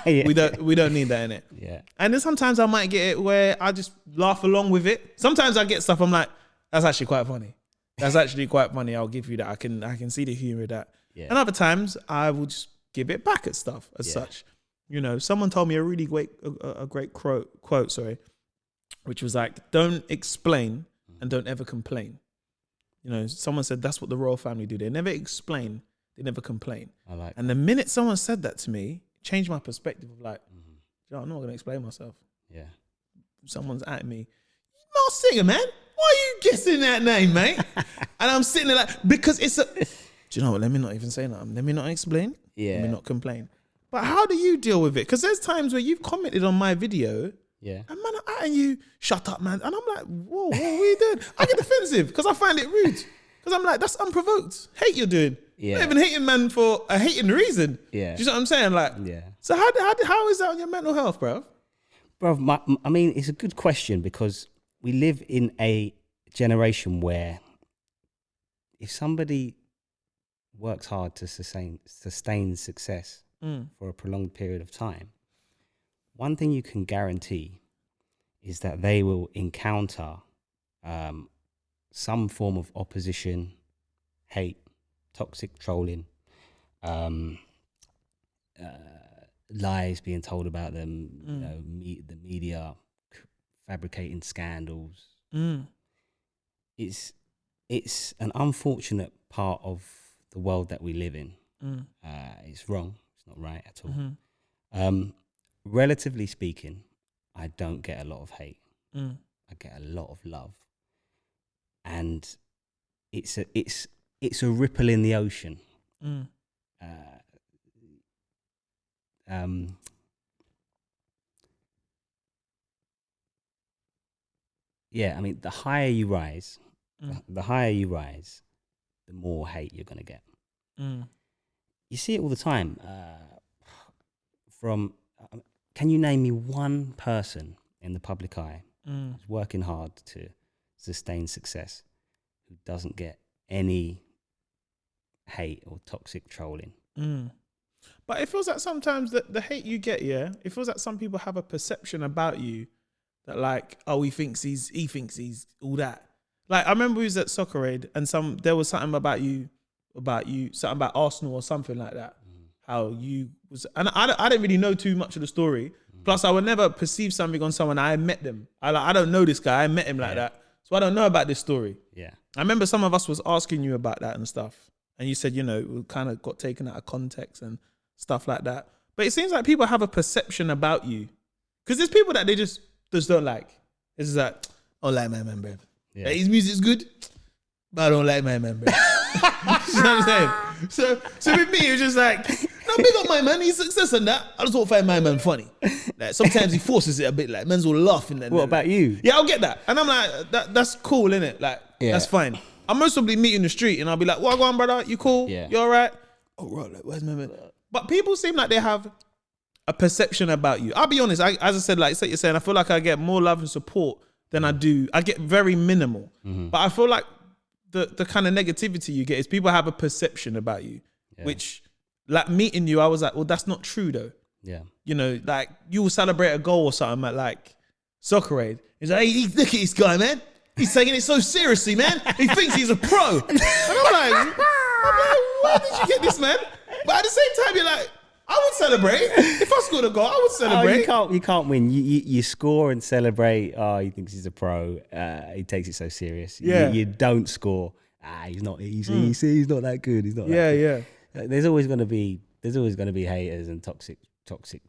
A: We don't need that, innit? Yeah. And then sometimes I might get it where I just laugh along with it. Sometimes I get stuff, I'm like, that's actually quite funny. That's actually quite funny. I'll give you that. I can see the humor of that. Yeah. And other times I will just give it back at stuff as such. You know, someone told me a really great quote, which was like, don't explain and don't ever complain. You know, someone said that's what the royal family do. They never explain. They never complain. I like that. And the minute someone said that to me, it changed my perspective of like, I'm not going to explain myself. Yeah. Someone's at me. You're not singer, man. Why are you guessing that name, mate? And I'm sitting there like, because it's a, do you know what? Let me not even say that. Let me not explain. Yeah. Let me not complain. But how do you deal with it? Because there's times where you've commented on my video. Yeah. And man, I'm at you, shut up, man. And I'm like, whoa, what are you doing? I get defensive because I find it rude. Because I'm like, that's unprovoked. Hate you're doing. Yeah. Not even hating man for a hating reason. Yeah. Do you know what I'm saying? Like, yeah. So how is that on your mental health, bro?
B: Bro, I mean, it's a good question because we live in a generation where if somebody works hard to sustain success for a prolonged period of time, one thing you can guarantee is that they will encounter some form of opposition, hate, toxic trolling, lies being told about them, you know, the media fabricating scandals. It's an unfortunate part of the world that we live in. It's wrong. It's not right at all. Relatively speaking, I don't get a lot of hate. I get a lot of love, and it's a ripple in the ocean. Yeah, I mean, the higher you rise, the more hate you're gonna get. You see it all the time. Can you name me one person in the public eye who's working hard to sustain success who doesn't get any hate or toxic trolling?
A: But it feels like sometimes the hate you get, it feels like some people have a perception about you that like, oh, he thinks he's all that. Like I remember we was at Soccer Aid and there was something about you, something about Arsenal or something like that. How you was, and I didn't really know too much of the story. Plus, I would never perceive something on someone. I met them. I don't know this guy. I met him like that, so I don't know about this story. Yeah, I remember some of us was asking you about that and stuff, and you said, you know, it kind of got taken out of context and stuff like that. But it seems like people have a perception about you, because there's people that they just don't like. It's just like, I don't like my man, bro. Yeah. His music's good, but I don't like my man, bro. You know what I'm saying? So with me, it was just like, No, big up my man. He's success and that. I just don't find my man funny. Like sometimes he forces it a bit. Like men's all laughing.
B: What about you?
A: Yeah, I'll get that. And I'm like, that's cool, innit? Like, that's fine. I'll most probably meet you in the street and I'll be like, what go on, brother? You cool?
B: Yeah.
A: You all right? Oh, right. Like, where's my man? But people seem like they have a perception about you. I'll be honest. As I said, like you're saying, I feel like I get more love and support than I do. I get very minimal. But I feel like the kind of negativity you get is people have a perception about you, which, like meeting you, I was like, well, that's not true though.
B: Yeah.
A: You know, like you will celebrate a goal or something at like Soccer Aid. He's like, hey, look at this guy, man. He's taking it so seriously, man. He thinks he's a pro. And I'm like, where did you get this, man? But at the same time, you're like, I would celebrate. If I scored a goal, I would celebrate.
B: Oh, you can't win. You score and celebrate. Oh, he thinks he's a pro. He takes it so serious.
A: Yeah.
B: You don't score. He's not. He's not that good. He's not.
A: Yeah,
B: that
A: yeah.
B: good. There's always going to be haters and toxic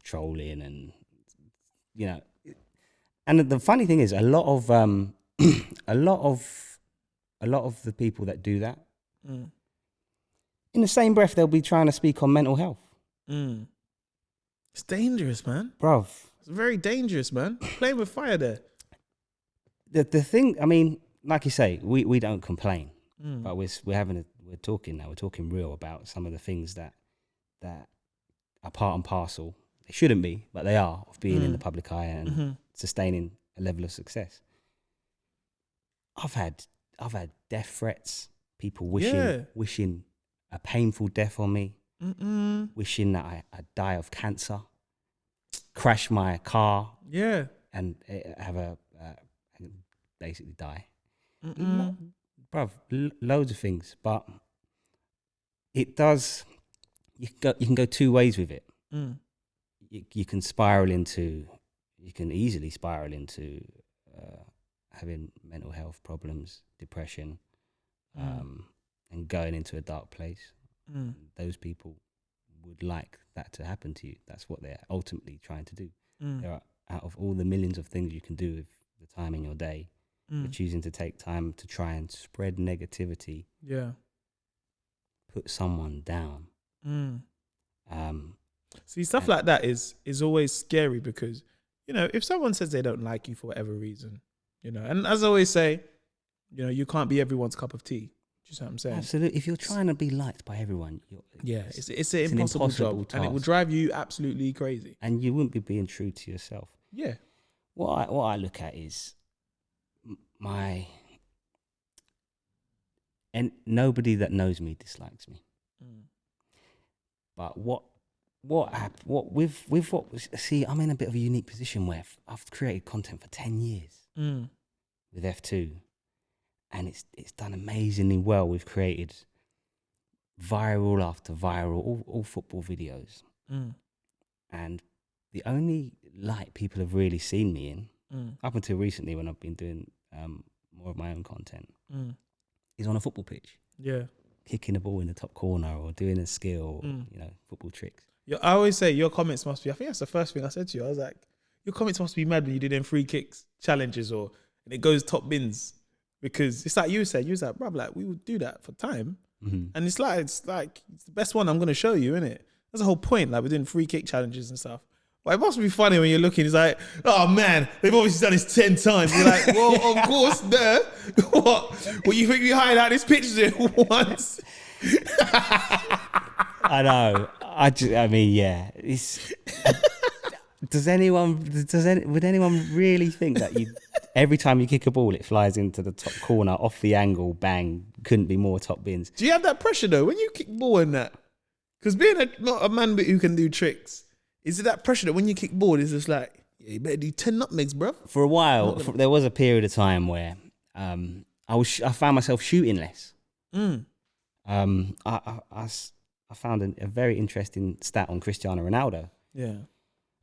B: trolling and And the funny thing is, a lot of the people that do that, in the same breath, they'll be trying to speak on mental health.
A: It's dangerous, man.
B: Bruv.
A: It's very dangerous, man. Playing with fire there.
B: The thing, I mean, like you say, we don't complain, but we're talking real about some of the things that are part and parcel. They shouldn't be, but they are, of being in the public eye and sustaining a level of success. I've had death threats, people wishing a painful death on me, wishing that I die of cancer, crash my car, and basically die. Bruv, loads of things, but it does. You can go two ways with it. You can easily spiral into having mental health problems, depression, and going into a dark place. Those people would like that to happen to you. That's what they're ultimately trying to do. Out of all the millions of things you can do with the time in your day, you're choosing to take time to try and spread negativity. Yeah. Put someone down.
A: See, stuff like that is always scary because, if someone says they don't like you for whatever reason, and as I always say, you can't be everyone's cup of tea. Do you see what I'm saying?
B: Absolutely. If you're trying to be liked by everyone,
A: it's an impossible job, task. And it will drive you absolutely crazy.
B: And you wouldn't be being true to yourself.
A: Yeah.
B: What I look at is and nobody that knows me dislikes me. But see, I'm in a bit of a unique position where I've created content for 10 years with F2, and it's done amazingly well. We've created viral after viral, all football videos, and the only light people have really seen me in, up until recently when I've been doing more of my own content, is on a football pitch. Yeah. Kicking the ball in the top corner or doing a skill, football tricks.
A: I always say your comments must be, I think that's the first thing I said to you. I was like, your comments must be mad when you do them free kicks challenges and it goes top bins. Because it's like you was like, bruv, like we would do that for time. And it's the best one I'm going to show you, innit? That's the whole point. Like we're doing free kick challenges and stuff. But it must be funny when you're looking, it's like, oh man, they've obviously done this 10 times. You're like, well, of course, duh. What you think we highlight this picture once?
B: I know. I mean, yeah. Would anyone really think that every time you kick a ball, it flies into the top corner, off the angle, bang, couldn't be more top bins?
A: Do you have that pressure though when you kick ball and that? Because being not a man who can do tricks, is it that pressure that when you kick ball, it's just like, yeah, you better do 10 nutmegs, bro?
B: For a while, there was a period of time where I found myself shooting less. I found a very interesting stat on Cristiano Ronaldo. Yeah.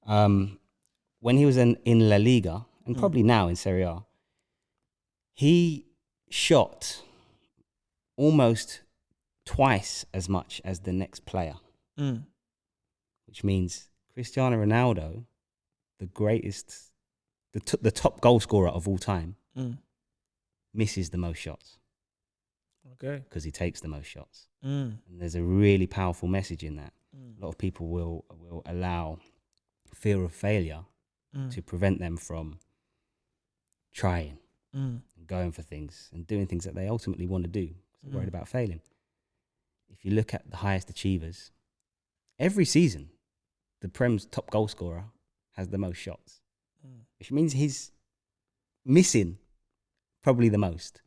B: When he was in La Liga, and probably now in Serie A, he shot almost twice as much as the next player. Which means Cristiano Ronaldo, the greatest, the top goal scorer of all time, misses the most shots. Okay. Because he takes the most shots. And there's a really powerful message in that. A lot of people will allow fear of failure to prevent them from trying, and going for things and doing things that they ultimately want to do. They're worried about failing. If you look at the highest achievers, every season, the Prem's top goal scorer has the most shots, which means he's missing probably the most.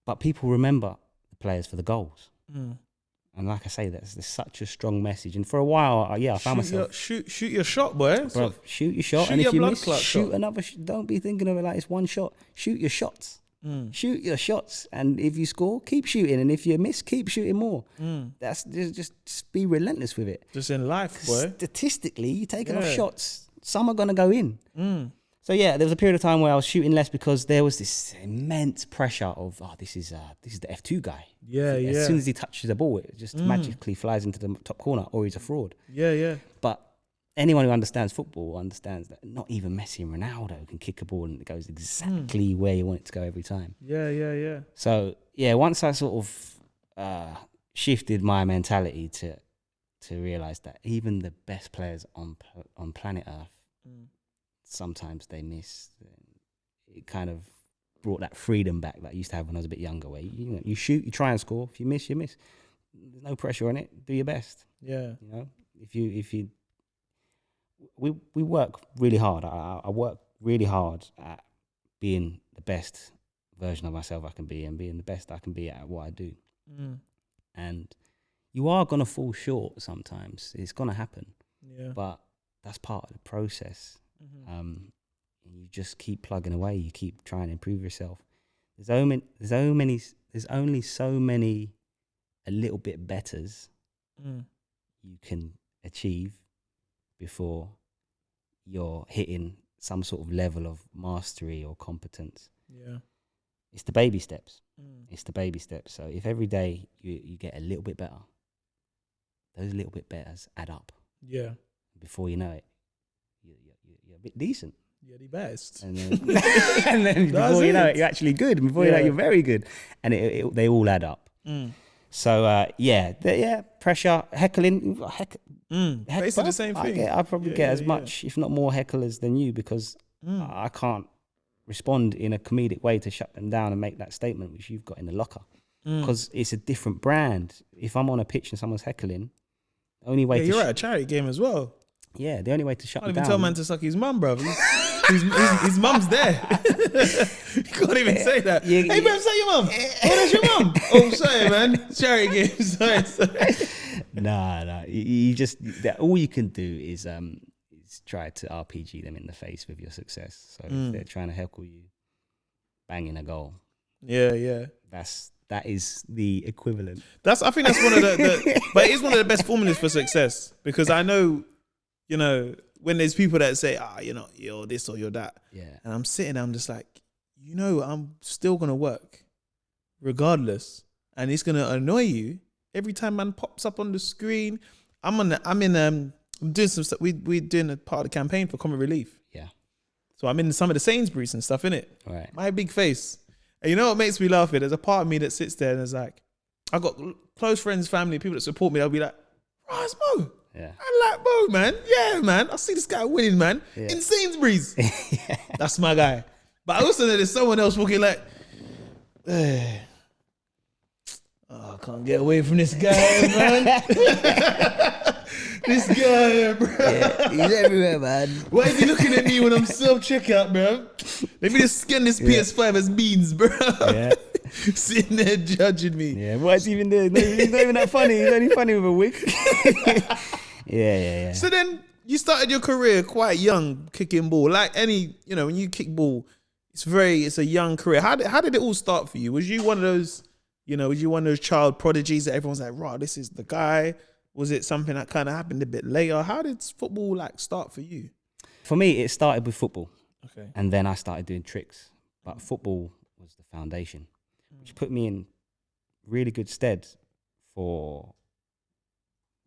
B: But people remember the players for the goals. And like I say, that's such a strong message. And for a while, I found myself...
A: Shoot your shot, boy.
B: Bro, shoot your shot.
A: Shoot
B: And if
A: your
B: you
A: blood
B: miss,
A: clot
B: shoot
A: shot.
B: another... Don't be thinking of it like it's one shot. Shoot your shots. Shoot your shots. And if you score, keep shooting. And if you miss, keep shooting more. That's just be relentless with it.
A: Just in life, boy.
B: Statistically, you take enough shots, some are going to go in. So yeah, there was a period of time where I was shooting less because there was this immense pressure of, this is the F2 guy. As soon as he touches the ball, it just magically flies into the top corner, or he's a fraud. But anyone who understands football understands that not even Messi and Ronaldo can kick a ball and it goes exactly where you want it to go every time. So yeah, once I sort of shifted my mentality to realize that even the best players on planet Earth, sometimes they miss. It kind of brought that freedom back that I used to have when I was a bit younger, where you shoot, you try and score. If you miss, you miss. There's no pressure on it. Do your best. We work really hard. I work really hard at being the best version of myself I can be, and being the best I can be at what I do. And you are gonna fall short sometimes. It's gonna happen. But that's part of the process. And you just keep plugging away. You keep trying to improve yourself. There's only so many a little bit betters you can achieve before you're hitting some sort of level of mastery or competence. It's the baby steps. It's the baby steps. So if every day you get a little bit better, those little bit betters add up. Before you know it, you're a bit decent.
A: You're the best.
B: And then before you know it, you're actually good. And before you know it, you're very good. And they all add up. So, pressure, heckling.
A: Basically the same thing.
B: I probably get as much, if not more, hecklers than you, because I can't respond in a comedic way to shut them down and make that statement which you've got in the locker. Because it's a different brand. If I'm on a pitch and someone's heckling, the only way
A: you're at a charity game as well.
B: Yeah, the only way to shut them down.
A: I can't even tell man to suck his mum, bro. His mum's there. You can't even say that. Hey, bro, say your mum. Oh, that's your mum. Oh, sorry, man. Charity game. Sorry.
B: Nah. You just all you can do is try to RPG them in the face with your success. So if they're trying to heckle you, banging a goal.
A: Yeah.
B: That is the equivalent.
A: I think that's one of but it is one of the best formulas for success, because I know, when there's people that say, you're this or you're that.
B: Yeah.
A: And I'm sitting there, I'm just like, I'm still going to work regardless. And it's going to annoy you every time man pops up on the screen. I'm doing some stuff. We're doing a part of the campaign for Common Relief.
B: Yeah.
A: So I'm in some of the Sainsbury's and stuff, innit?
B: Right.
A: My big face. And you know what makes me laugh? There's a part of me that sits there and is like, I've got close friends, family, people that support me. They'll be like, it's Mo.
B: Yeah.
A: I like Mo, man. Yeah, man. I see this guy winning, man.
B: Yeah.
A: In Sainsbury's. That's my guy. But I also know there's someone else walking like, I can't get away from this guy, man. This guy, bro.
B: Yeah, he's everywhere, man.
A: Why is he looking at me when I'm self-checkout, bro? Let me just scan this PS5 as beans, bro.
B: Yeah.
A: Sitting there judging me.
B: Yeah, what's even doing? He's not even that funny. He's only funny with a wig. Yeah.
A: So then you started your career quite young, kicking ball. Like any, when you kick ball, it's a young career. How did it all start for you? Was you one of those, child prodigies that everyone's like, right, this is the guy? Was it something that kind of happened a bit later? How did football start for you?
B: For me, it started with football.
A: Okay.
B: And then I started doing tricks. But football was the foundation, which put me in really good stead for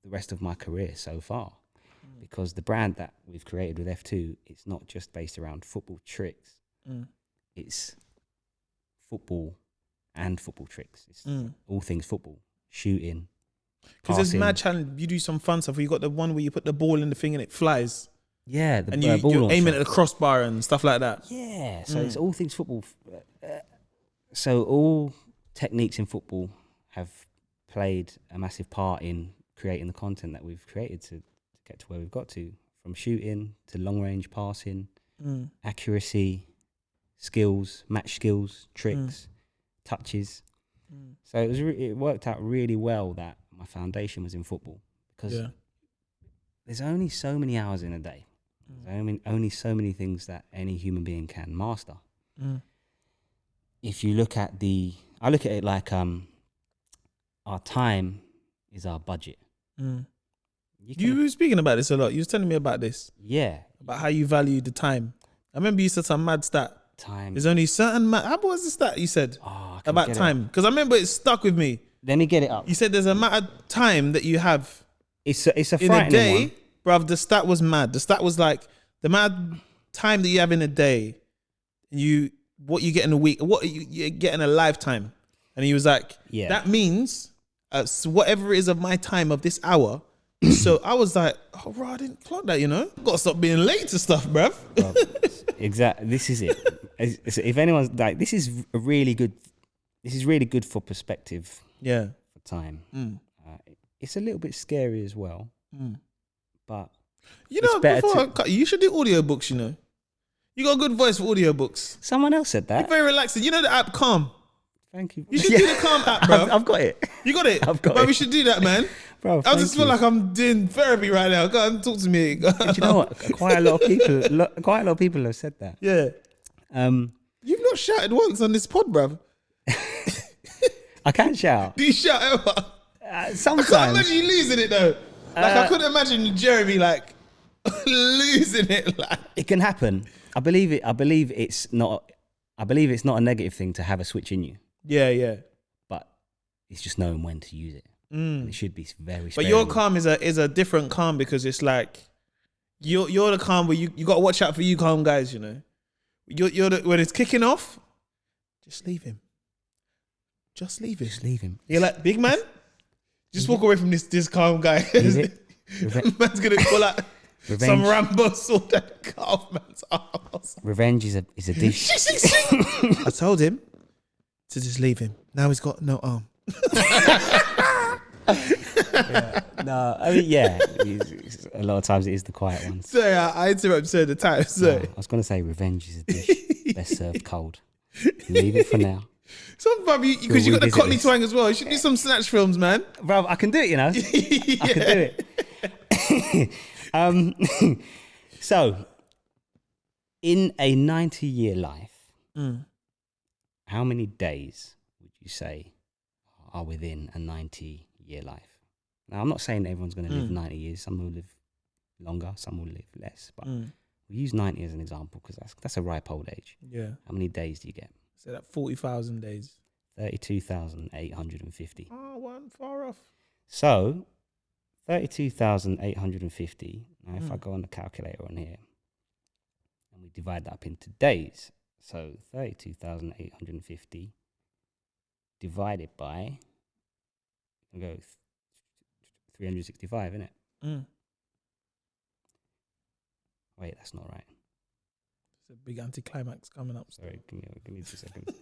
B: the rest of my career so far. Because the brand that we've created with F2, it's not just based around football tricks. It's football and football tricks. It's all things football, shooting,
A: Because there's mad challenge. You do some fun stuff where you got the one where you put the ball in the thing and it flies.
B: Yeah,
A: and you're aiming at the crossbar and stuff like that.
B: Yeah, so it's all things football. So all techniques in football have played a massive part in creating the content that we've created to get to where we've got to, from shooting to long range passing, accuracy, skills, match skills, tricks, touches. So it worked out really well that my foundation was in football, because there's only so many hours in a day. There's only so many things that any human being can master. If you look at I look at it like our time is our budget.
A: You were speaking about this a lot. You was telling me about this.
B: Yeah.
A: About how you value the time. I remember you said some mad stat.
B: Time.
A: There's only certain how was the stat you said about time? Because I remember it stuck with me.
B: Let me get it up.
A: You said there's a amount of time that you have.
B: It's a
A: in a day,
B: one.
A: bruv. The stat was mad. The stat was like the amount of time that you have in a day, what you get in a week, what you get in a lifetime. And he was like, that means whatever it is of my time of this hour. So I was like, oh, bro, I didn't clock that, Got to stop being late to stuff, bruv.
B: Exactly. This is it. If anyone's like, this is really good for perspective.
A: Yeah.
B: For time. It's a little bit scary as well. But
A: you should do audiobooks, You got a good voice for audiobooks.
B: Someone else said that.
A: You're very relaxing. You know the app Calm?
B: Thank you.
A: You should do the Calm app, bro.
B: I've got it.
A: You got it?
B: I've got
A: it.
B: We
A: should do that, man.
B: Bro,
A: I just feel like I'm doing therapy right now. Go on, talk to me.
B: Do you know what? Quite a lot of people have said that.
A: Yeah. You've not shouted once on this pod, bruv.
B: I can't shout.
A: Do you shout ever?
B: Sometimes.
A: I can't imagine you losing it though. I couldn't imagine Jeremy losing it.
B: It can happen. I believe it's not a negative thing to have a switch in you.
A: Yeah.
B: But it's just knowing when to use it. And it should be very.
A: But your calm is a different calm, because it's like you're the calm where you got to watch out for you calm guys. You're when it's kicking off, just leave him. Just leave him. You're like, big man, just walk away from this calm guy. Man's gonna pull out some Rambo sword and cut off man's arse.
B: Revenge is a dish.
A: I told him to just leave him. Now he's got no arm.
B: No, I mean, a lot of times it is the quiet ones.
A: Sorry, I interrupt so the time. So
B: I was going to say revenge is a dish best served cold. Leave it for now.
A: Sometimes because you got the Cockney twang as well. You should do some snatch films, man.
B: Bro, I can do it, I can do it. So, in a 90-year life, how many days would you say are within a 90-year life? Now, I'm not saying everyone's going to live 90 years. Some will live longer, some will live less. But we use 90 as an example because that's a ripe old age.
A: Yeah.
B: How many days do you get?
A: So that 40,000 days.
B: 32,850.
A: Oh, one far off.
B: So, 32,850. Now, if I go on the calculator on here and we divide that up into days, so 32,850 divided by, I'll go 365, isn't it? Wait, that's not right.
A: It's a big anticlimax coming up.
B: Sorry, give me 2 seconds.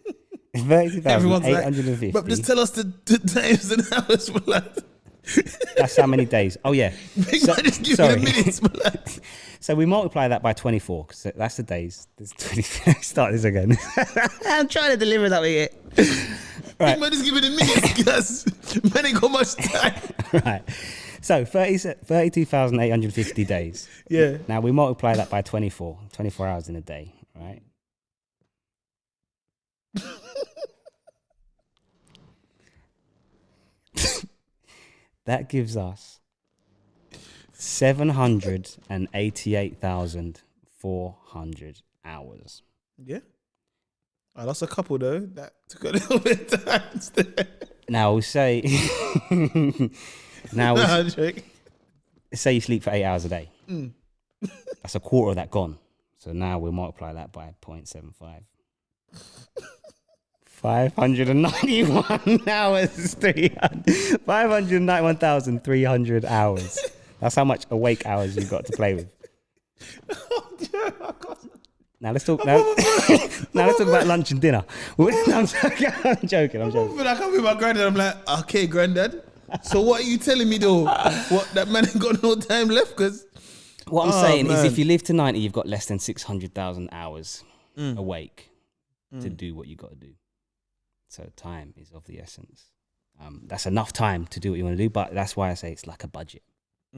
B: 30,850.
A: But just tell us the days and hours, blood.
B: That's how many days. Oh, yeah.
A: Just give me the minutes, blood.
B: So we multiply that by 24, because that's the days. Start this again. I'm trying to deliver that with it. Right.
A: Man, just give me the minutes, because man ain't got much time.
B: Right. So 32,850 days.
A: Yeah.
B: Now we multiply that by 24 hours in a day, right? That gives us 788,400 hours.
A: Yeah. I lost a couple though. That took a little bit of time.
B: Now we'll say, say you sleep for 8 hours a day. That's a quarter of that gone. So now we'll multiply that by 0.75. 591 hours, 591,300 hours. That's how much awake hours you've got to play with. Now let's talk. Now let's talk about lunch and dinner. I'm joking.
A: I come with my granddad. I'm like, okay, granddad. So what are you telling me though? What, that man ain't got no time left? Because
B: what I'm saying is, if you live to 90, you've got less than 600,000 hours awake to do what you got to do. So time is of the essence. That's enough time to do what you want to do, but that's why I say it's like a budget.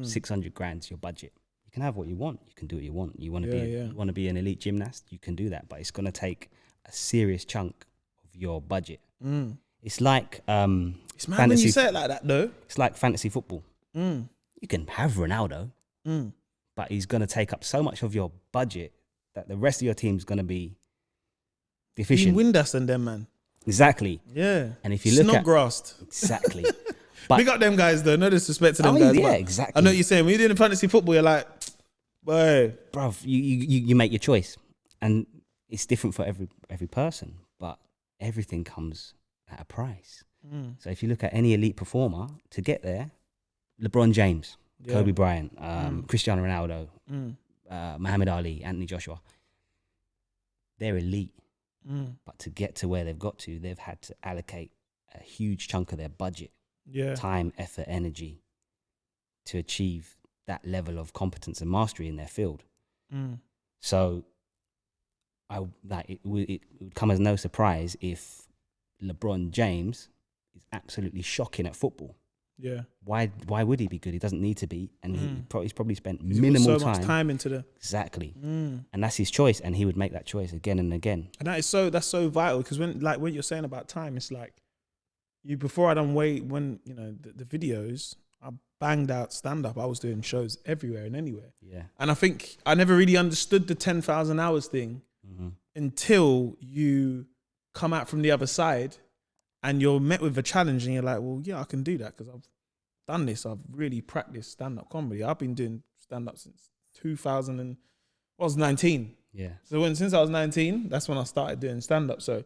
B: 600 grand's your budget. You can have what you want. You can do what you want. You want to you want to be an elite gymnast. You can do that, but it's going to take a serious chunk of your budget. It's like
A: it's mad when you say it like that, though.
B: It's like fantasy football. You can have Ronaldo, but he's going to take up so much of your budget that the rest of your team's going to be deficient.
A: Windass and them, man.
B: Exactly.
A: Yeah.
B: And if you look
A: Snodgrassed.
B: Exactly. But
A: big up them guys, though. No disrespect to them guys.
B: Yeah, exactly.
A: I know what you're saying. When you're doing fantasy football, you're like, boy,
B: bruv, you make your choice, and it's different for every person. But everything comes at a price. So if you look at any elite performer, to get there, LeBron James, Kobe Bryant, Cristiano Ronaldo, Muhammad Ali, Anthony Joshua, they're elite. But to get to where they've got to, they've had to allocate a huge chunk of their budget, time, effort, energy, to achieve that level of competence and mastery in their field. So it would come as no surprise if LeBron James is absolutely shocking at football.
A: Yeah.
B: Why would he be good? He doesn't need to be, and he's probably spent minimal
A: much time into the
B: exactly, and that's his choice, and he would make that choice again and again. And
A: that's so vital, because when you're saying about time, it's like before I done when the videos, I banged out stand up. I was doing shows everywhere and anywhere. Yeah, and I think I never really understood the 10,000 hours thing until you come out from the other side. And you're met with a challenge, and you're like, well, yeah, I can do that because I've done this. I've really practiced stand-up comedy. I've been doing stand-up since 2019. Yeah. So since I was 19, that's when I started doing stand-up. So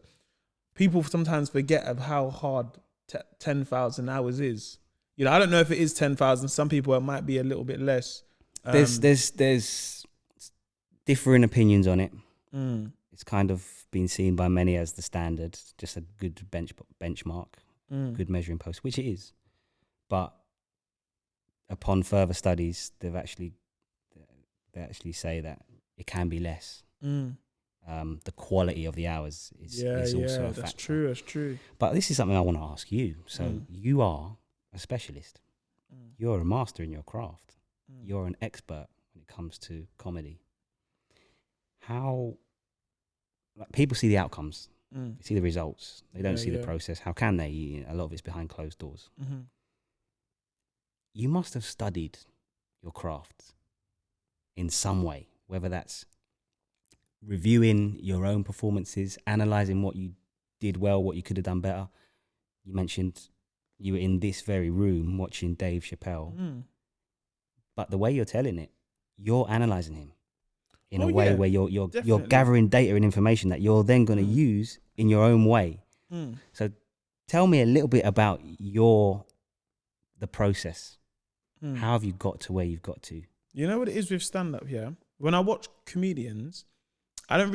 A: people sometimes forget of how hard 10,000 hours is. I don't know if it is 10,000. Some people, it might be a little bit less.
B: There's differing opinions on it. It's kind of been seen by many as the standard, just a good benchmark, good measuring post, which it is. But upon further studies, they actually say that it can be less. The quality of the hours is also a factor.
A: That's true.
B: But this is something I want to ask you. So you are a specialist. You're a master in your craft. You're an expert when it comes to comedy. How... people see the outcomes, they see the results, they don't see the process. How can they? A lot of it's behind closed doors. You must have studied your craft in some way, whether that's reviewing your own performances, analysing what you did well, what you could have done better. You mentioned you were in this very room watching Dave Chappelle, but the way you're telling it, you're analysing him in a way where you're gathering data and information that you're then going to use in your own way. So tell me a little bit about the process. How have you got to where you've got to?
A: You know what it is with stand-up, yeah? When I watch comedians, I don't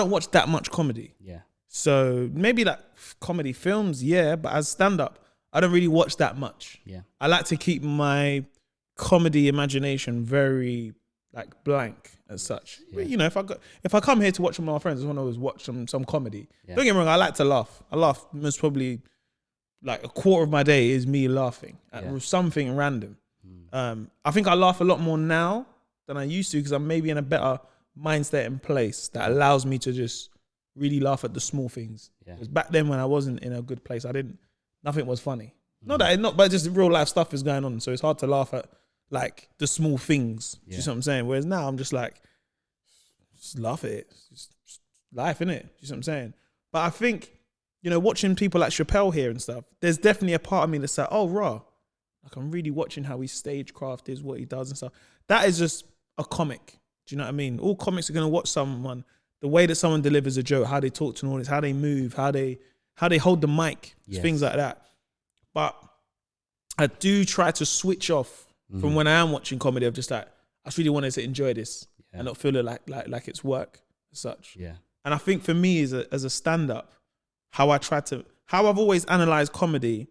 A: watch that much comedy. Yeah. So maybe like comedy films, but as stand-up, I don't really watch that much. Yeah. I like to keep my comedy imagination very... like blank as such. Yeah. But, if I come here to watch with my friends, I want to always watch some comedy. Yeah. Don't get me wrong, I like to laugh. I laugh most probably like a quarter of my day is me laughing at something random. I think I laugh a lot more now than I used to because I'm maybe in a better mindset and place that allows me to just really laugh at the small things. Because back then when I wasn't in a good place, nothing was funny. But just real life stuff is going on. So it's hard to laugh at like the small things. Do you see what I'm saying? Whereas now I'm just like, just laugh at it. It's just life, innit? Do you see what I'm saying? But I think, watching people like Chappelle here and stuff, there's definitely a part of me that's like, oh, raw. Like I'm really watching how his stagecraft is, what he does and stuff. That is just a comic. Do you know what I mean? All comics are going to watch someone, the way that someone delivers a joke, how they talk to an audience, how they move, how they how they hold the mic,
B: Yes.
A: things like that. But I do try to switch off from when I am watching comedy of just like, I just really wanted to enjoy this and not feel it like it's work as such.
B: Yeah.
A: And I think for me as a stand-up, how I've always analysed comedy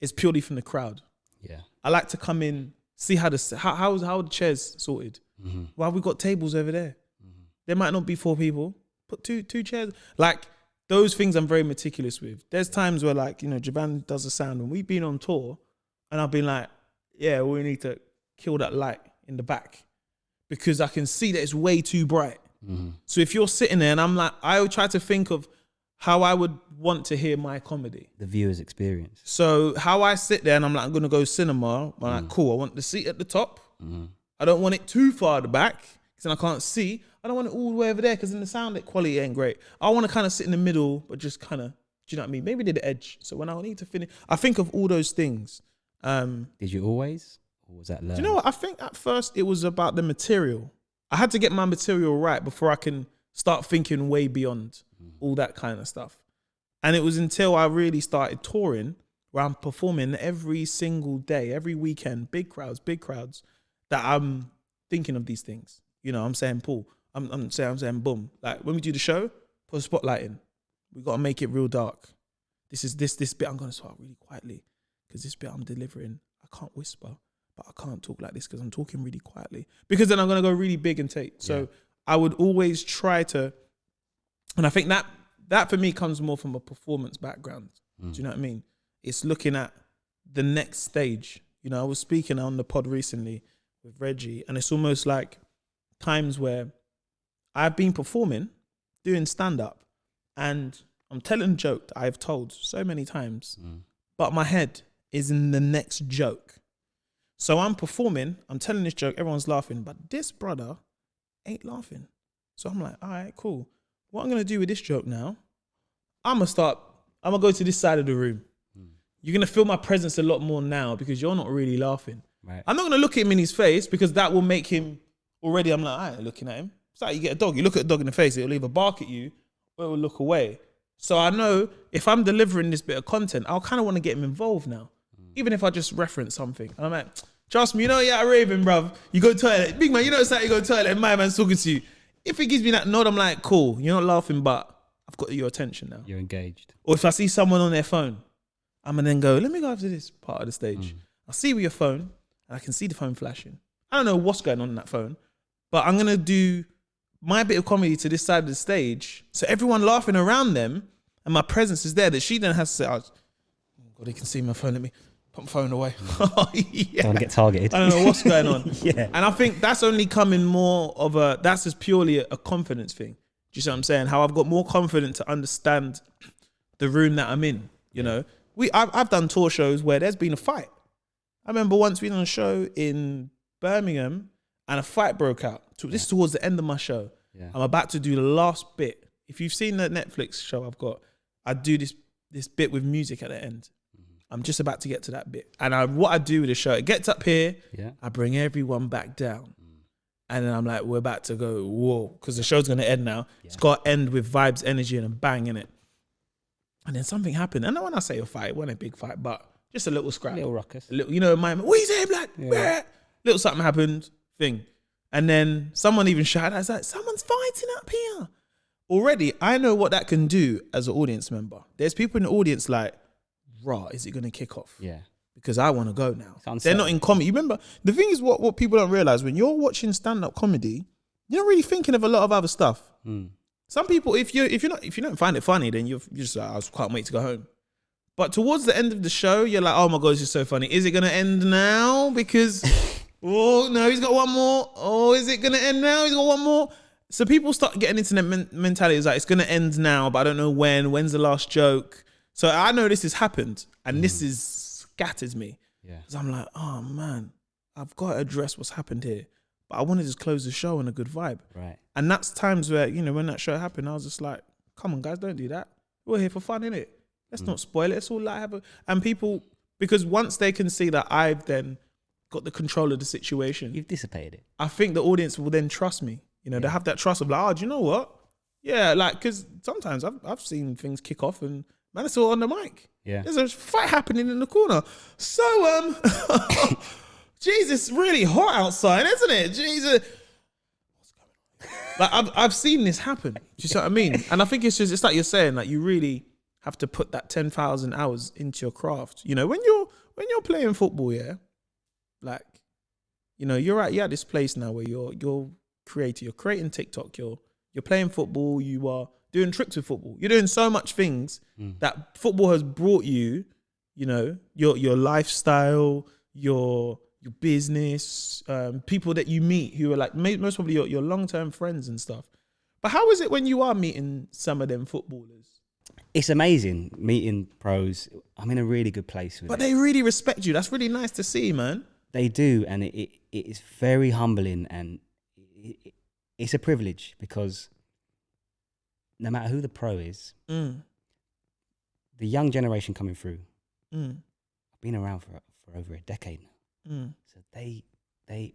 A: is purely from the crowd.
B: Yeah.
A: I like to come in, see how the chairs sorted. Well, we got tables over there. There might not be 4 people. Put two chairs. Like those things I'm very meticulous with. There's times where like, you know, Javan does a sound and we've been on tour and I've been like, yeah, we need to kill that light in the back because I can see that it's way too bright. So if you're sitting there and I'm like, I would try to think of how I would want to hear my comedy.
B: The viewer's experience.
A: So how I sit there and I'm like, I'm going to go cinema. I'm like, cool, I want the seat at the top. I don't want it too far at the back because then I can't see. I don't want it all the way over there because then the sound quality ain't great. I want to kind of sit in the middle, but just kind of, do you know what I mean? Maybe near the edge. So when I need to finish, I think of all those things.
B: Did you always? Or was that learned?
A: Do you know what? I think at first it was about the material. I had to get my material right before I can start thinking way beyond all that kind of stuff. And it was until I really started touring where I'm performing every single day, every weekend, big crowds, that I'm thinking of these things. You know, I'm saying, Paul, I'm saying, boom. Like when we do the show, put a spotlight in. We got to make it real dark. This bit I'm going to start really quietly because this bit I'm delivering, I can't whisper, but I can't talk like this because I'm talking really quietly because then I'm going to go really big and take. So I would always try to, and I think that for me comes more from a performance background. Do you know what I mean? It's looking at the next stage. You know, I was speaking on the pod recently with Reggie and it's almost like times where I've been performing, doing stand-up, and I'm telling a joke that I've told so many times, but my head is in the next joke. So I'm performing, I'm telling this joke, everyone's laughing, but this brother ain't laughing. So I'm like, all right, cool. What I'm going to do with this joke now, I'm going to go to this side of the room. You're going to feel my presence a lot more now because you're not really laughing.
B: Right.
A: I'm not going to look at him in his face because that will make him already, I'm like, I ain't looking at him. It's like you get a dog, you look at a dog in the face, it'll either bark at you or it will look away. So I know if I'm delivering this bit of content, I'll kind of want to get him involved now. Even if I just reference something. And I'm like, trust me, you know, yeah, raving, bruv. You go to toilet. Big man, you know it's like you go to toilet and my man's talking to you. If he gives me that nod, I'm like, cool, you're not laughing, but I've got your attention now.
B: You're engaged.
A: Or if I see someone on their phone, I'm going to then go, let me go over to this part of the stage. I'll see with your phone and I can see the phone flashing. I don't know what's going on in that phone, but I'm going to do my bit of comedy to this side of the stage. So everyone laughing around them and my presence is there that she then has to say, oh God, he can see my phone. Let me put my phone away. Yeah.
B: Don't want to get targeted.
A: I don't know what's going on.
B: Yeah.
A: And I think that's only coming more of that's just purely a confidence thing. Do you see what I'm saying? How I've got more confidence to understand the room that I'm in. You know, I've done tour shows where there's been a fight. I remember once we done a show in Birmingham and a fight broke out. This is towards the end of my show. Yeah. I'm about to do the last bit. If you've seen the Netflix show I've got, I do this bit with music at the end. I'm just about to get to that bit. And what I do with the show, it gets up here, I bring everyone back down. And then I'm like, we're about to go, whoa, because the show's going to end now. Yeah. It's got to end with vibes, energy, and a bang in it. And then something happened. And when I say a fight, it wasn't a big fight, but just a little scrap.
B: A little ruckus.
A: You know, what are you saying, black? Yeah. Little something happened, thing. And then someone even shouted, I was like, someone's fighting up here. Already, I know what that can do as an audience member. There's people in the audience like, rah, is it going to kick off? Yeah. Because I want to go now. They're not in comedy. You remember, the thing is what people don't realize, when you're watching stand-up comedy, you're not really thinking of a lot of other stuff. Some people, if you don't find it funny, then you're just like, I can't wait to go home. But towards the end of the show, you're like, oh my God, this is so funny. Is it going to end now? Because, oh no, he's got one more. Oh, is it going to end now? He's got one more. So people start getting into that mentality. It's like, it's going to end now, but I don't know when. When's the last joke? So I know this has happened, and this scatters me. Yeah. Because I'm like, oh man, I've got to address what's happened here. But I want to just close the show on a good vibe. Right. And that's times where, you know, when that show happened, I was just like, come on guys, don't do that. We're here for fun, innit? Let's not spoil it. Let's all like and people, because once they can see that I've then got the control of the situation.
B: You've dissipated it.
A: I think the audience will then trust me. You know, they have that trust of like, oh, do you know what? Yeah, like, because sometimes I've seen things kick off and Man, I saw it on the mic.
B: Yeah.
A: There's a fight happening in the corner. So, Jesus, really hot outside, isn't it? Jesus. Like I've seen this happen. Do you see what I mean? And I think it's like you're saying, like you really have to put that 10,000 hours into your craft. You know, when you're playing football, yeah, like, you know, you're at this place now where you're creating TikTok, you're playing football, you are doing tricks with football. You're doing so much things that football has brought you, you know, your lifestyle, your business, people that you meet who are like most probably your long-term friends and stuff. But how is it when you are meeting some of them footballers?
B: It's amazing meeting pros. I'm in a really good place with it.
A: But they really respect you. That's really nice to see, man.
B: They do, and it is very humbling, and it's a privilege because no matter who the pro is, the young generation coming through, I've been around for over a decade now. So they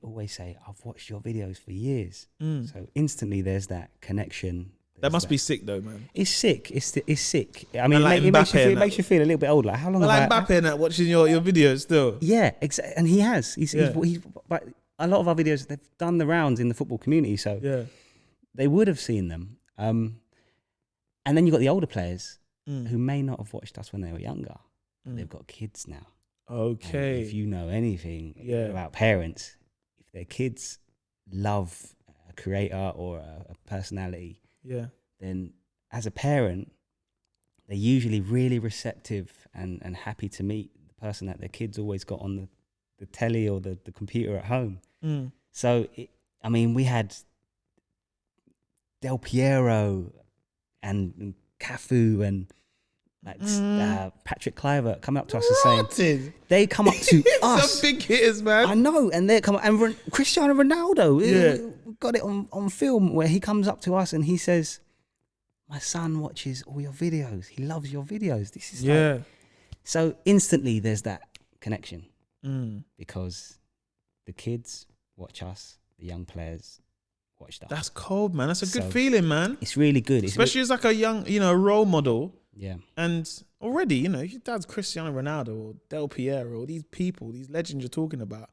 B: always say, I've watched your videos for years. So instantly there's that connection.
A: That must be sick though, man.
B: It's sick. It's sick. I mean,
A: like
B: it makes you feel a little bit old. Like, how long
A: like
B: have
A: Mbappe and that, watching your videos still.
B: Yeah, exactly. And he has. He's but a lot of our videos, they've done the rounds in the football community. So
A: yeah,
B: they would have seen them. And then you've got the older players who may not have watched us when they were younger. But they've got kids now.
A: Okay.
B: And if you know anything about parents, if their kids love a creator or a personality, then as a parent, they're usually really receptive and happy to meet the person that their kids always got on the telly or the computer at home. So, I mean, we had Del Piero and Cafu and Patrick Kluivert come up to us and saying they come up to us.
A: Some big hitters, man.
B: I know, and they come up, and Cristiano Ronaldo, we got it on film where he comes up to us and he says, "My son watches all your videos. He loves your videos." This is like, so instantly there's that connection because the kids watch us, the young players watch us.
A: That's cold, man. That's a good feeling, man.
B: It's really good,
A: especially as like a young, you know, role model.
B: Yeah.
A: And already, you know, your dad's Cristiano Ronaldo or Del Piero or these people, these legends you're talking about.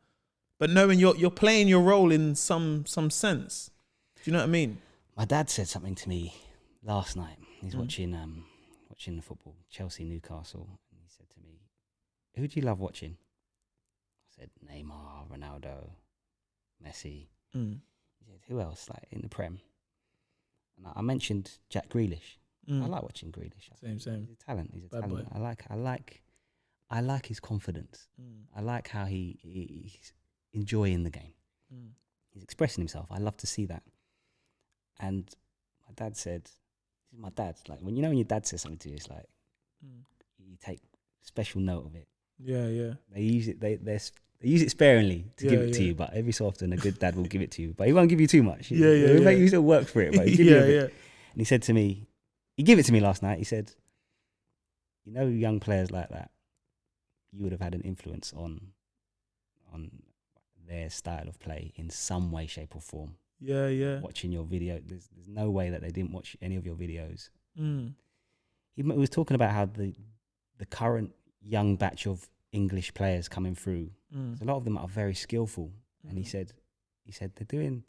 A: But knowing you're playing your role in some sense. Do you know what I mean?
B: My dad said something to me last night. He's watching the football, Chelsea, Newcastle, and he said to me, "Who do you love watching?" I said, "Neymar, Ronaldo, Messi." He said, "Who else, like in the Prem?" And I mentioned Jack Grealish. I like watching Grealish.
A: Same.
B: He's a talent. He's a
A: Bad
B: talent.
A: boy.
B: I like his confidence. I like how he's enjoying the game. He's expressing himself. I love to see that. And my dad said, "This is my dad." Like when your dad says something to you, it's like you take special note of it.
A: Yeah.
B: They use it. They use it sparingly to give it to you, but every so often a good dad will give it to you, but he won't give you too much. He'll make you still work for it, but he'll give you a bit. And he said to me, he gave it to me last night. He said, "You know, young players like that, you would have had an influence on their style of play in some way, shape, or form."
A: Yeah.
B: Watching your video, there's no way that they didn't watch any of your videos. He was talking about how the current young batch of English players coming through, a lot of them are very skillful, and he said they're doing,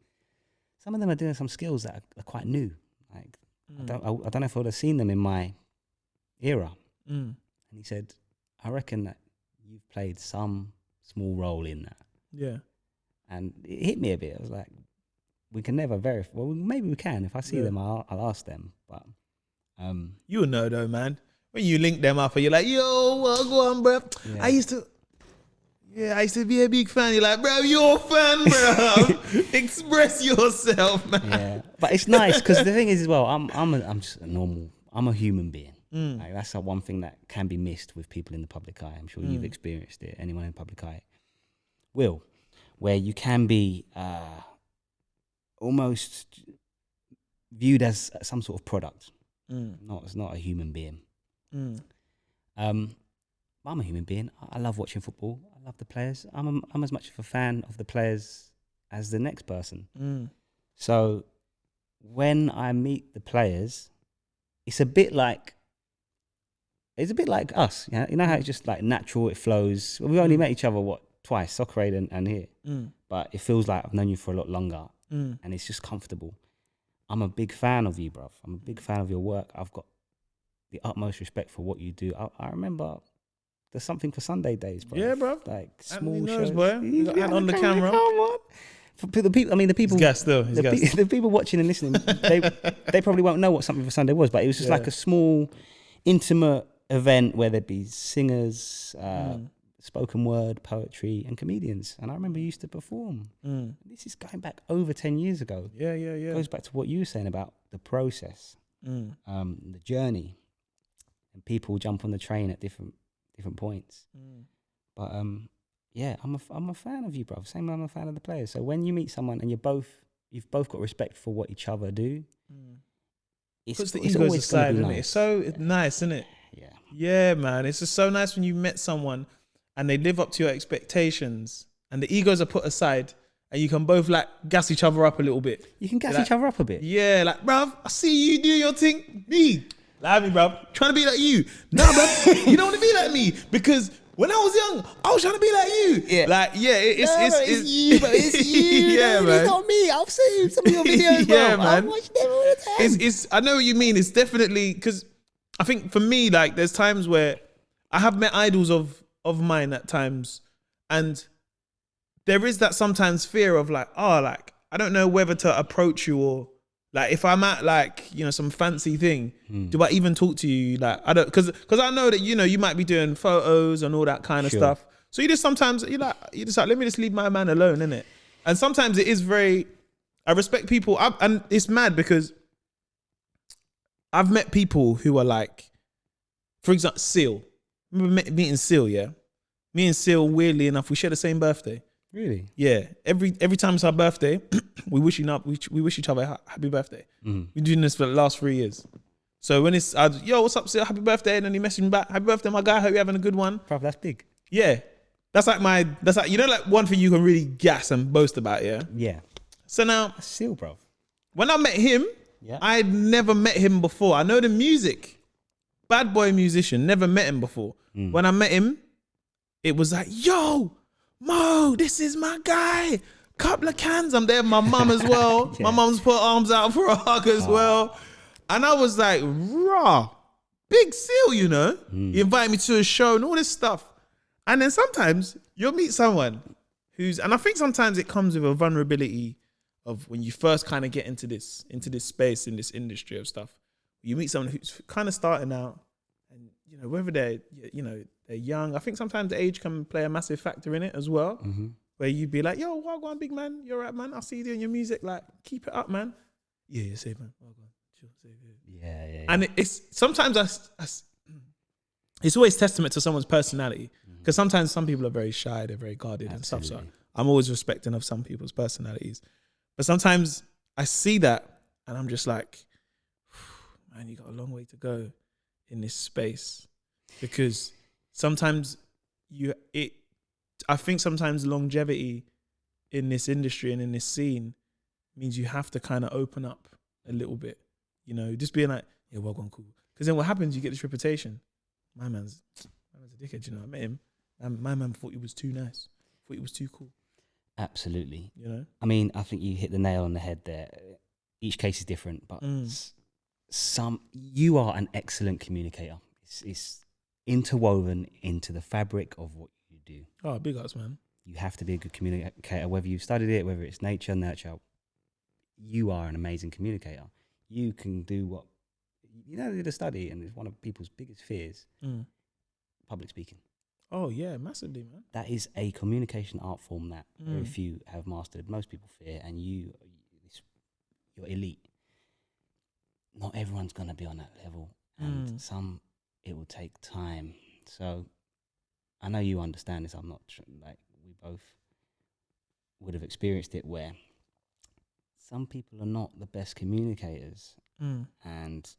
B: some of them are doing some skills that are quite new. Like I don't know if I would have seen them in my era. And he said, "I reckon that you've played some small role in that."
A: Yeah.
B: And it hit me a bit. I was like, we can never verify. Well, maybe we can. If I see them, I'll ask them. But
A: you'll know though, man. When you link them up and you're like, "Yo, well, go on, bro.
B: Yeah.
A: I used to be a big fan." You're like, "Bro, you're a fan, bro. Express yourself, man."
B: Yeah, but it's nice because the thing is as well, I'm just a normal. I'm a human being. Like, that's one thing that can be missed with people in the public eye. I'm sure you've experienced it. Anyone in the public eye will, where you can be almost viewed as some sort of product. It's not a human being. But I'm a human being. I love watching football. I love the players. I'm as much of a fan of the players as the next person. So when I meet the players, it's a bit like it's a bit like us. You know how it's just like natural, it flows. We've only met each other, twice, soccer aid and here. But it feels like I've known you for a lot longer and it's just comfortable. I'm a big fan of you, bruv. I'm a big fan of your work. I've got the utmost respect for what you do. I remember there's something for Sunday days, bro.
A: Yeah, bro.
B: Like
A: Anthony
B: small
A: knows,
B: shows.
A: boy. He's got Ant on the camera.
B: Come on. For the people, I mean, the people.
A: He's gassed though. He's gassed.
B: The people watching and listening, they probably won't know what something for Sunday was, but it was just like a small, intimate event where there'd be singers, spoken word, poetry, and comedians. And I remember you used to perform. This is going back over 10 years ago.
A: Yeah.
B: It goes back to what you were saying about the process, the journey, and people jump on the train at different points. But yeah, I'm a fan of you, bro. Same way I'm a fan of the players. So when you meet someone and you've both got respect for what each other do,
A: Puts the egos aside, isn't it? It's so nice, isn't it? Yeah, man. It's just so nice when you met someone and they live up to your expectations and the egos are put aside and you can both like gas each other up a little bit.
B: You can gas each other up a bit.
A: Yeah, like, bruv, I see you do your thing. Me, like me, bruv, trying to be like you. Nah, bruv, you don't want to be like me because when I was young, I was trying to be like you. Yeah. Like, yeah, it's
B: you, but it's you.
A: Yeah, man.
B: It's not me. I've seen some of your videos, bro.
A: Yeah, man.
B: I watch them all the time.
A: I know what you mean. It's definitely, because I think for me, like, there's times where I have met idols of mine at times, and there is that sometimes fear of like, oh, like, I don't know whether to approach you, or like if I'm at like, you know, some fancy thing, do I even talk to you? Like, I don't, because I know that, you know, you might be doing photos and all that kind of stuff. So you just sometimes you just like, let me just leave my man alone, innit? And sometimes it is very, I respect people, and it's mad because I've met people who are like, for example, Seal. I remember meeting Seal, yeah? Me and Seal, weirdly enough, we share the same birthday.
B: Really?
A: Yeah. Every time it's our birthday, we wish each other a happy birthday. We've been doing this for the last 3 years. So when it's, yo, what's up, Seal? Happy birthday. And then he messaged me back, happy birthday, my guy. Hope you're having a good one.
B: Bro, that's big.
A: Yeah. That's like, you know, like one thing you can really gas and boast about, yeah?
B: Yeah.
A: So now,
B: That's Seal, bro.
A: when I met him, I'd never met him before. I know the music. Bad boy musician, never met him before. When I met him, it was like, yo, Mo, this is my guy. Couple of cans. I'm there with my mum as well. My mum's put arms out for a hug as well. And I was like, raw, big Seal, you know? He invited me to a show and all this stuff. And then sometimes you'll meet someone and I think sometimes it comes with a vulnerability of when you first kind of get into this space, in this industry of stuff. You meet someone who's kind of starting out, and you know, whether they're young, I think sometimes the age can play a massive factor in it as well. Where you'd be like, yo, well, go on, big man, you're right, man. I see you doing your music, like, keep it up, man. Yeah, safe, man. Well, go on, chill, safe.
B: Yeah.
A: And it's sometimes it's always testament to someone's personality, because sometimes some people are very shy, they're very guarded and stuff. So I'm always respecting of some people's personalities, but sometimes I see that and I'm just like, man, you got a long way to go in this space, because sometimes I think sometimes longevity in this industry and in this scene means you have to kind of open up a little bit, you know, just being like, yeah, well gone, cool. Because then what happens, you get this reputation. My man's a dickhead, you know. I met him, and my man thought he was too nice, thought he was too cool.
B: Absolutely.
A: You know?
B: I mean, I think you hit the nail on the head there. Each case is different, but you are an excellent communicator. It's interwoven into the fabric of what you do.
A: Oh, big ups, man.
B: You have to be a good communicator, whether you've studied it, whether it's nature, nurture. You are an amazing communicator. You can do what, you know, did a study, and it's one of people's biggest fears, public speaking. Oh, yeah, massively, man. That is a communication art form that very few have mastered. Most people fear, and you're elite. Not everyone's going to be on that level, and some, it will take time. So I know you understand this. I'm not like, we both would have experienced it, where some people are not the best communicators. And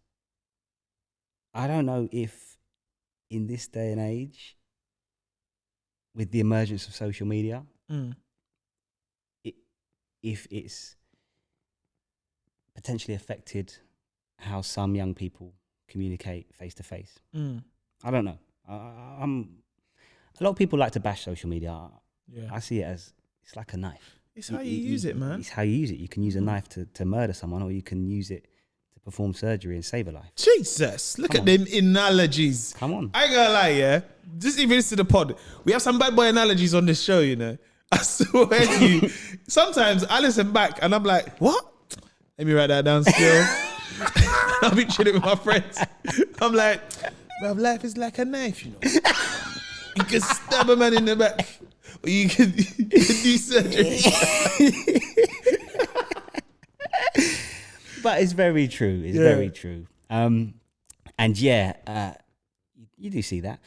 B: I don't know if in this day and age, with the emergence of social media, if it's potentially affected how some young people communicate face to face. I don't know. I'm. A lot of people like to bash social media.
A: Yeah.
B: I see it as it's like a knife.
A: It's how you use it, man.
B: It's how you use it. You can use a knife to murder someone, or you can use it to perform surgery and save a life.
A: Jesus, look at them analogies.
B: Come on.
A: I ain't gonna lie, yeah. Just even listen to the pod. We have some bad boy analogies on this show, you know. I swear to you. Sometimes I listen back and I'm like, what? Let me write that down still. I'll be chilling with my friends. I'm like, well, life is like a knife, you know. You can stab a man in the back, or you can do surgery.
B: But it's very true. It's very true. And yeah, you do see that.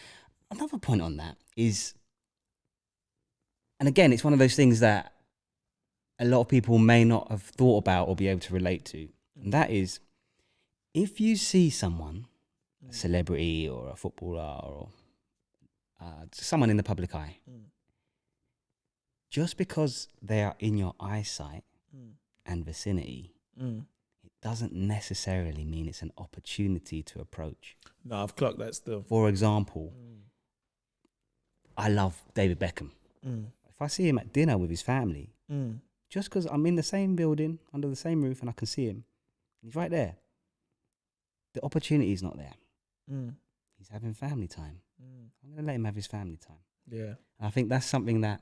B: Another point on that is, and again, it's one of those things that a lot of people may not have thought about or be able to relate to. And that is, if you see someone, a celebrity or a footballer or someone in the public eye, just because they are in your eyesight and vicinity, it doesn't necessarily mean it's an opportunity to approach.
A: No, I've clocked that still.
B: For example, I love David Beckham. If I see him at dinner with his family, just because I'm in the same building, under the same roof, and I can see him, he's right there, the opportunity is not there. He's having family time. I'm going to let him have his family time.
A: Yeah.
B: And I think that's something that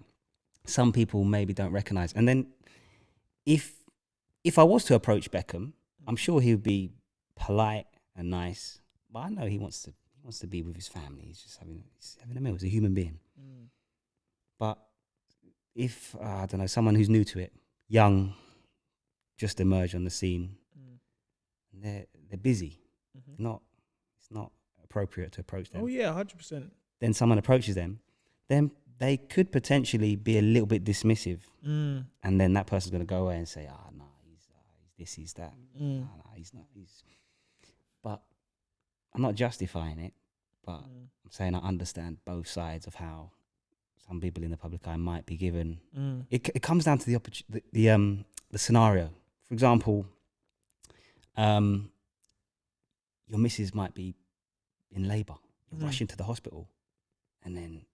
B: some people maybe don't recognize. And then if I was to approach Beckham, I'm sure he would be polite and nice, but I know he wants to be with his family. He's just having a meal. He's a human being. But if I don't know, someone who's new to it, young, just emerged on the scene, they're busy. It's not appropriate to approach them.
A: Oh yeah, 100%.
B: Then someone approaches them, then they could potentially be a little bit dismissive, and then that person's going to go away and say, no, he's this, he's that. No, he's not. But I'm not justifying it, but I'm saying I understand both sides of how some people in the public eye might be given. It comes down to the scenario. For example, your missus might be in labour. You rush into the hospital, and then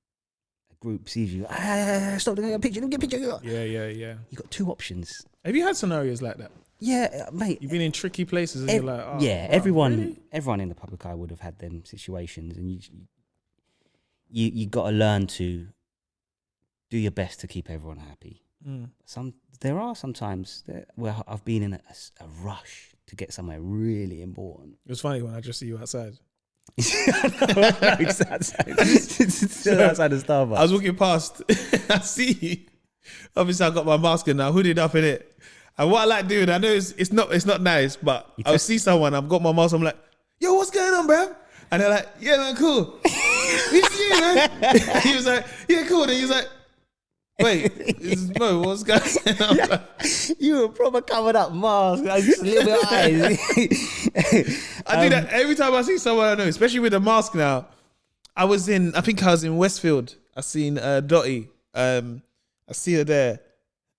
B: a group sees you. Stop! Get a picture. Get a picture.
A: Yeah.
B: You got two options.
A: Have you had scenarios like that?
B: Yeah, mate.
A: You've been in tricky places, and you're like, oh,
B: yeah.
A: Wow,
B: everyone
A: really?
B: in the public eye would have had them situations, and you got to learn to do your best to keep everyone happy. There are sometimes where I've been in a rush to get somewhere really important.
A: It was funny when I just see you outside.
B: It's outside the Starbucks.
A: I was walking past. I see you. Obviously, I got my mask on now, hooded up in it. And what I like doing, I know it's not nice, but I'll see someone. I've got my mask. I'm like, yo, what's going on, bro? And they're like, yeah, man, cool. It's you, man. He was like, yeah, cool. And he was like, wait, this is Mo, what's going on? Like,
B: you were proper covered up mask, just a little bit of eyes.
A: I do that every time I see someone I know, especially with a mask now. I think I was in Westfield. I seen Dottie. I see her there.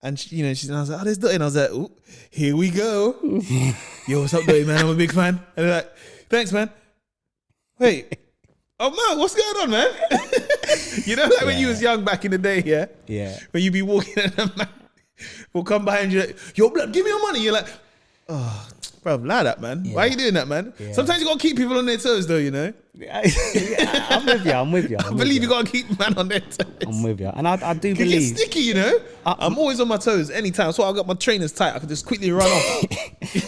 A: And she, I was like, oh, there's Dottie. And I was like, oh, here we go. Yo, what's up, Dottie, man? I'm a big fan. And they're like, thanks, man. Wait. Oh, man, what's going on, man? When you was young back in the day, yeah?
B: Yeah.
A: When you be walking and a man will come behind you like, yo, blood, give me your money. You're like, oh, bro, lie that, man. Yeah. Why are you doing that, man? Yeah. Sometimes you got to keep people on their toes, though, Yeah, I'm with you. I believe you got to keep man on their toes.
B: I'm with you. And I do
A: believe.
B: believe.
A: It's sticky, I'm always on my toes anytime. So I got my trainers tight. I can just quickly run off.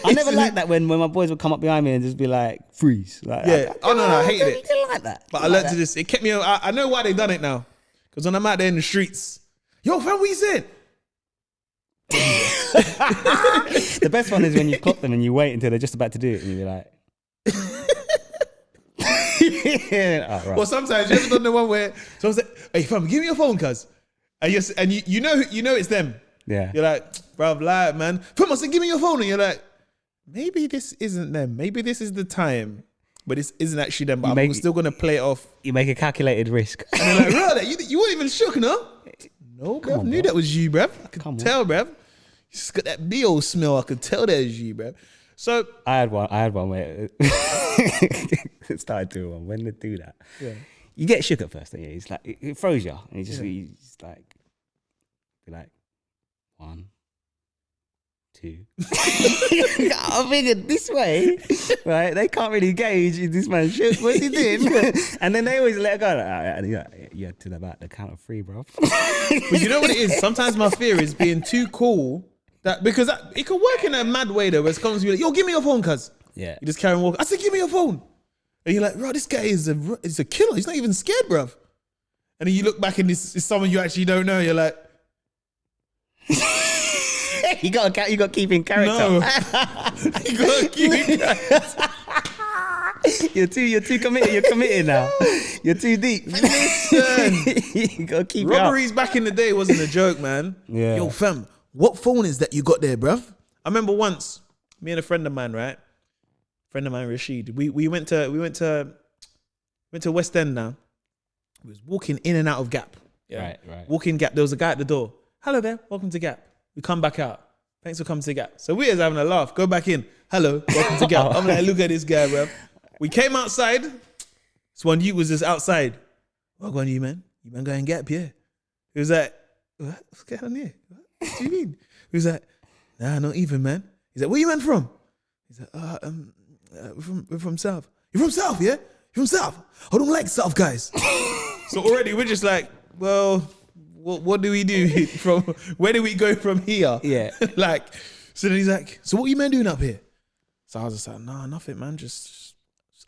B: I never liked that when my boys would come up behind me and just be like, freeze. Like,
A: yeah. I hated it.
B: You didn't like that.
A: But I learned to just, it kept me, I know why they done it now. Because when I'm out there in the streets, yo, fam, what you said?
B: The best one is when you clock them and you wait until they're just about to do it and you're like, oh, right.
A: Well, sometimes you ever done the one where someone's like, hey, fam, give me your phone, cuz. And you know it's them.
B: Yeah.
A: You're like, bruv, lie, man. Fam, I said, give me your phone. And you're like, maybe this isn't them. Maybe this is the time. But this isn't actually them. But I'm still going to play it off.
B: You make a calculated risk.
A: And they're like, brother, you weren't even shook, no? No, bruv. I knew that was you, bruv. I could tell, bruv. You just got that BO smell. I could tell that was you, bruv. So
B: I had one where started doing one. When they do that,
A: Yeah.
B: you get shook at first. Yeah, it's like it throws you, and you just like be like 1, 2. I figured this way, right? They can't really gauge if this man shook. What's he doing? And then they always let go. Like, yeah, to about the count of 3, bro.
A: But you know what it is? Sometimes my fear is being too cool. Because it could work in a mad way though, where it comes to you like, yo, give me your phone, cuz.
B: Yeah.
A: You just carry on walking. I said, give me your phone. And you're like, bro, this guy is a killer. He's not even scared, bruv. And then you look back and it's someone you actually don't know. You're like,
B: you got to keep in character.
A: no. You got to keep in character.
B: You're too committed. You're committed now. You're too deep.
A: Listen.
B: You got to keep
A: Robberies back in the day wasn't a joke, man.
B: Yeah.
A: Yo, fam, what phone is that you got there, bruv? I remember once, me and a friend of mine, right? Friend of mine, Rashid. We went to West End now. We was walking in and out of Gap. Yeah.
B: Right.
A: Walking Gap. There was a guy at the door. Hello there, welcome to Gap. We come back out. Thanks for coming to Gap. So we was having a laugh. Go back in. Hello, welcome to Gap. I'm like, look at this guy, bruv. We came outside. This one you was just outside. What going on, you man? You man going Gap, yeah. He was like, what's going on here? What do you mean? He was like, nah, not even, man. He's like, where you man from? He's like, we're from South. You're from South, yeah? You're from South. I don't like South guys. So already we're just like, well, what do we do from, where do we go from here?
B: Yeah.
A: Like, so then he's like, so what you man doing up here? So I was just like, nah, nothing, man. Just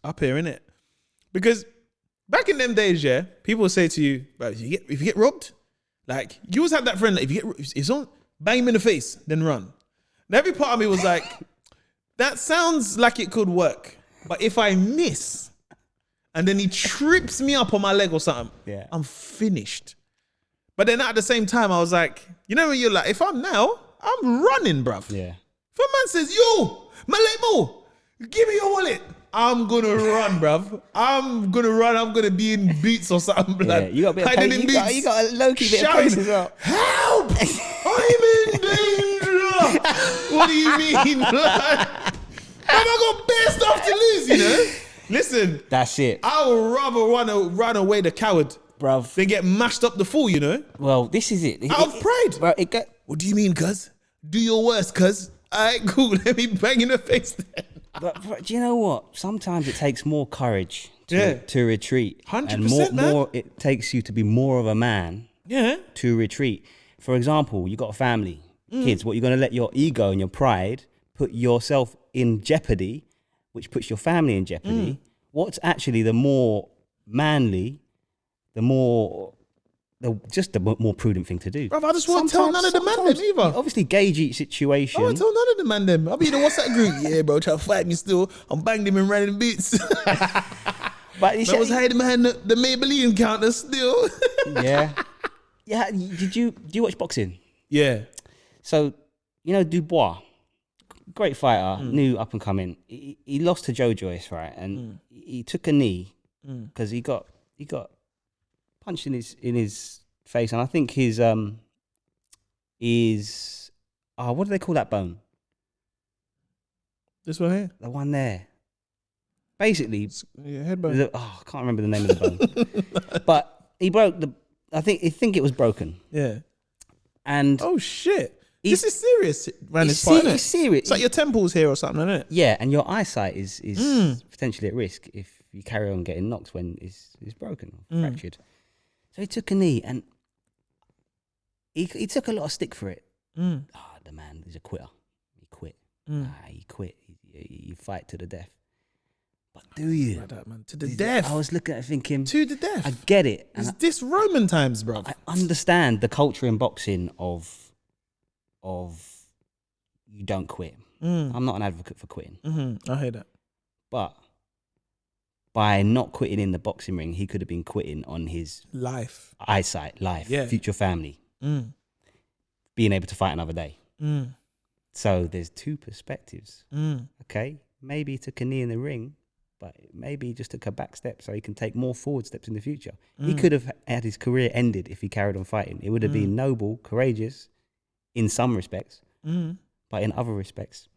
A: up here, innit? Because back in them days, yeah, people would say to you, bro, if you get robbed, like, you always have that friend that if someone bang him in the face, then run. And every part of me was like, that sounds like it could work. But if I miss, and then he trips me up on my leg or something,
B: Yeah.
A: I'm finished. But then at the same time, I was like, you know when you're like, if I'm now, I'm running, bruv.
B: Yeah.
A: If a man says, yo, Malemo, give me your wallet, I'm gonna run, bruv. I'm gonna run. I'm gonna be in boots or something.
B: Yeah,
A: Like,
B: you got a bit of
A: hiding
B: pace.
A: in
B: You
A: boots.
B: got a low-key bit of
A: Shouting,
B: pace as well.
A: help! I'm in danger. What do you mean? Like, I got bare stuff to lose, you know? Listen,
B: That's it,
A: I would rather run away the coward
B: bruv.
A: than get mashed up the fool, you know?
B: Well, this is it.
A: Out of pride.
B: Bro,
A: What do you mean, cuz? Do your worst, cuz. All right, cool. Let me bang in the face then.
B: but do you know what? Sometimes it takes more courage
A: Yeah.
B: to retreat.
A: 100%,
B: and
A: man.
B: more it takes you to be more of a man
A: Yeah.
B: to retreat. For example, you got a family, kids. What, you're going to let your ego and your pride put yourself in jeopardy, which puts your family in jeopardy. What's actually the more manly, the more prudent thing to do?
A: Bruv, I just won't tell none of the man them
B: Sometimes
A: either.
B: you obviously gauge each situation.
A: I won't tell none of the man them. I'll be in the WhatsApp group. Yeah, bro, try to fight me still. I'm banged him in random beats.
B: But you
A: I was hiding behind the Maybelline counter still.
B: yeah. Do you watch boxing?
A: Yeah.
B: So, you know, Dubois, great fighter, new up and coming. He lost to Joe Joyce, right? And he took a knee because he got punched in his face, and I think his what do they call that bone?
A: This one here.
B: The one there. Basically,
A: Yeah, head bone.
B: I can't remember the name of the bone, but he broke I think it was broken,
A: Yeah.
B: and
A: Oh shit.
B: He's-
A: This is serious, man.
B: it's
A: This part, innit?
B: it's serious.
A: It's like your temples here or something, isn't it?
B: Yeah, and your eyesight is potentially at risk if you carry on getting knocked when it's broken or fractured. So he took a knee, and he took a lot of stick for it. The man is a quitter. He quit. He quit. You fight to the death. But do you?
A: Like that, man. To the death.
B: I was looking at it thinking,
A: To the death.
B: I get it. And
A: Is this Roman times, bro?
B: I understand the culture in boxing of you don't quit. I'm not an advocate for quitting.
A: I hear that.
B: But by not quitting in the boxing ring, he could have been quitting on his
A: Life.
B: eyesight, life,
A: Yeah.
B: future family, being able to fight another day. So there's two perspectives. Okay, maybe he took a knee in the ring, but maybe he just took a back step so he can take more forward steps in the future. He could have had his career ended if he carried on fighting. It would have been noble, courageous in some respects, but in other respects,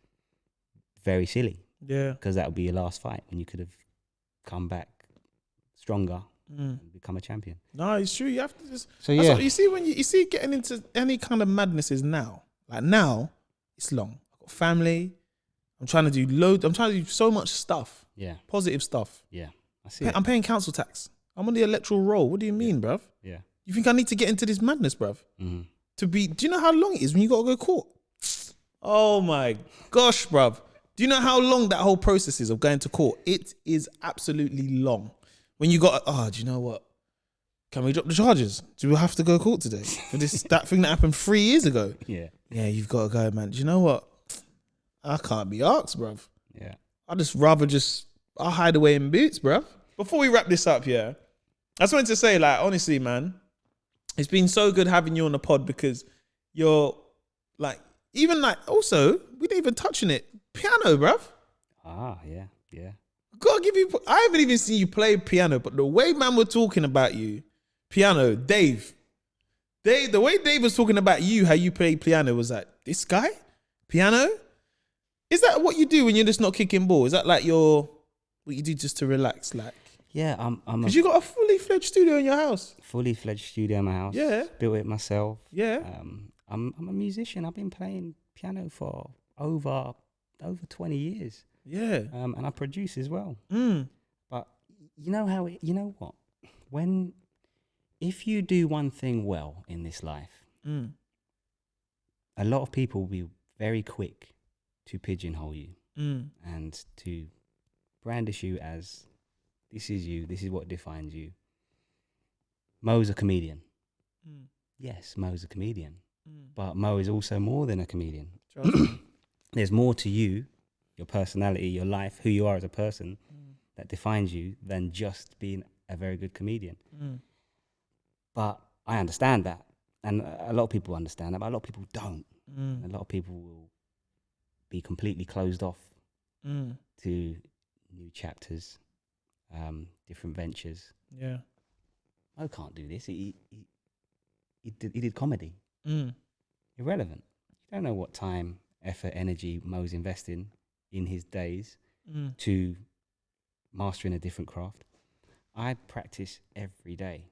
B: very silly.
A: Yeah.
B: Because that would be your last fight when you could have come back stronger and become a champion.
A: No, it's true. You have to just.
B: So yeah,
A: You see when you see getting into any kind of madnesses now. Like now, it's long. I've got family. I'm trying to do loads. I'm trying to do so much stuff.
B: Yeah.
A: Positive stuff.
B: Yeah. I see.
A: I'm paying council tax. I'm on the electoral roll. What do you mean, bruv?
B: Yeah.
A: You think I need to get into this madness, bruv?
B: Mm-hmm.
A: Do you know how long it is when you got to go to court? Oh my gosh, bruv. Do you know how long that whole process is of going to court? It is absolutely long. When you got, do you know what? Can we drop the charges? Do we have to go to court today for that thing that happened 3 years ago?
B: Yeah.
A: Yeah, you've got to go, man. Do you know what? I can't be asked, bruv.
B: Yeah.
A: I'll hide away in boots, bruv. Before we wrap this up, yeah, I just wanted to say, like, honestly, man, it's been so good having you on the pod because you're like, even like, also, we didn't even touch on it. Piano, bruv.
B: Ah, yeah, yeah.
A: Gotta give you, I haven't even seen you play piano, but the way man were talking about you, piano, Dave, the way Dave was talking about you, how you play piano was like, this guy? Piano? Is that what you do when you're just not kicking ball? Is that like what you do just to relax? Like,
B: Yeah,
A: because you got a fully fledged studio in your house.
B: fully fledged studio in my house.
A: Yeah.
B: Built it myself.
A: Yeah.
B: I'm a musician. I've been playing piano for over 20 years.
A: Yeah.
B: And I produce as well.
A: Mm.
B: But you know what? If you do one thing well in this life, a lot of people will be very quick to pigeonhole you and to brandish you as this is you, this is what defines you. Mo's a comedian. Yes, Mo's a comedian. But Mo is also more than a comedian. There's more to you, your personality, your life, who you are as a person that defines you than just being a very good comedian. But I understand that. And a lot of people understand that, but a lot of people don't. A lot of people will be completely closed off to new chapters, different ventures.
A: Yeah.
B: Mo can't do this. He did comedy. Irrelevant. You don't know what time, effort, energy Mo's investing in his days to mastering a different craft. I practice every day.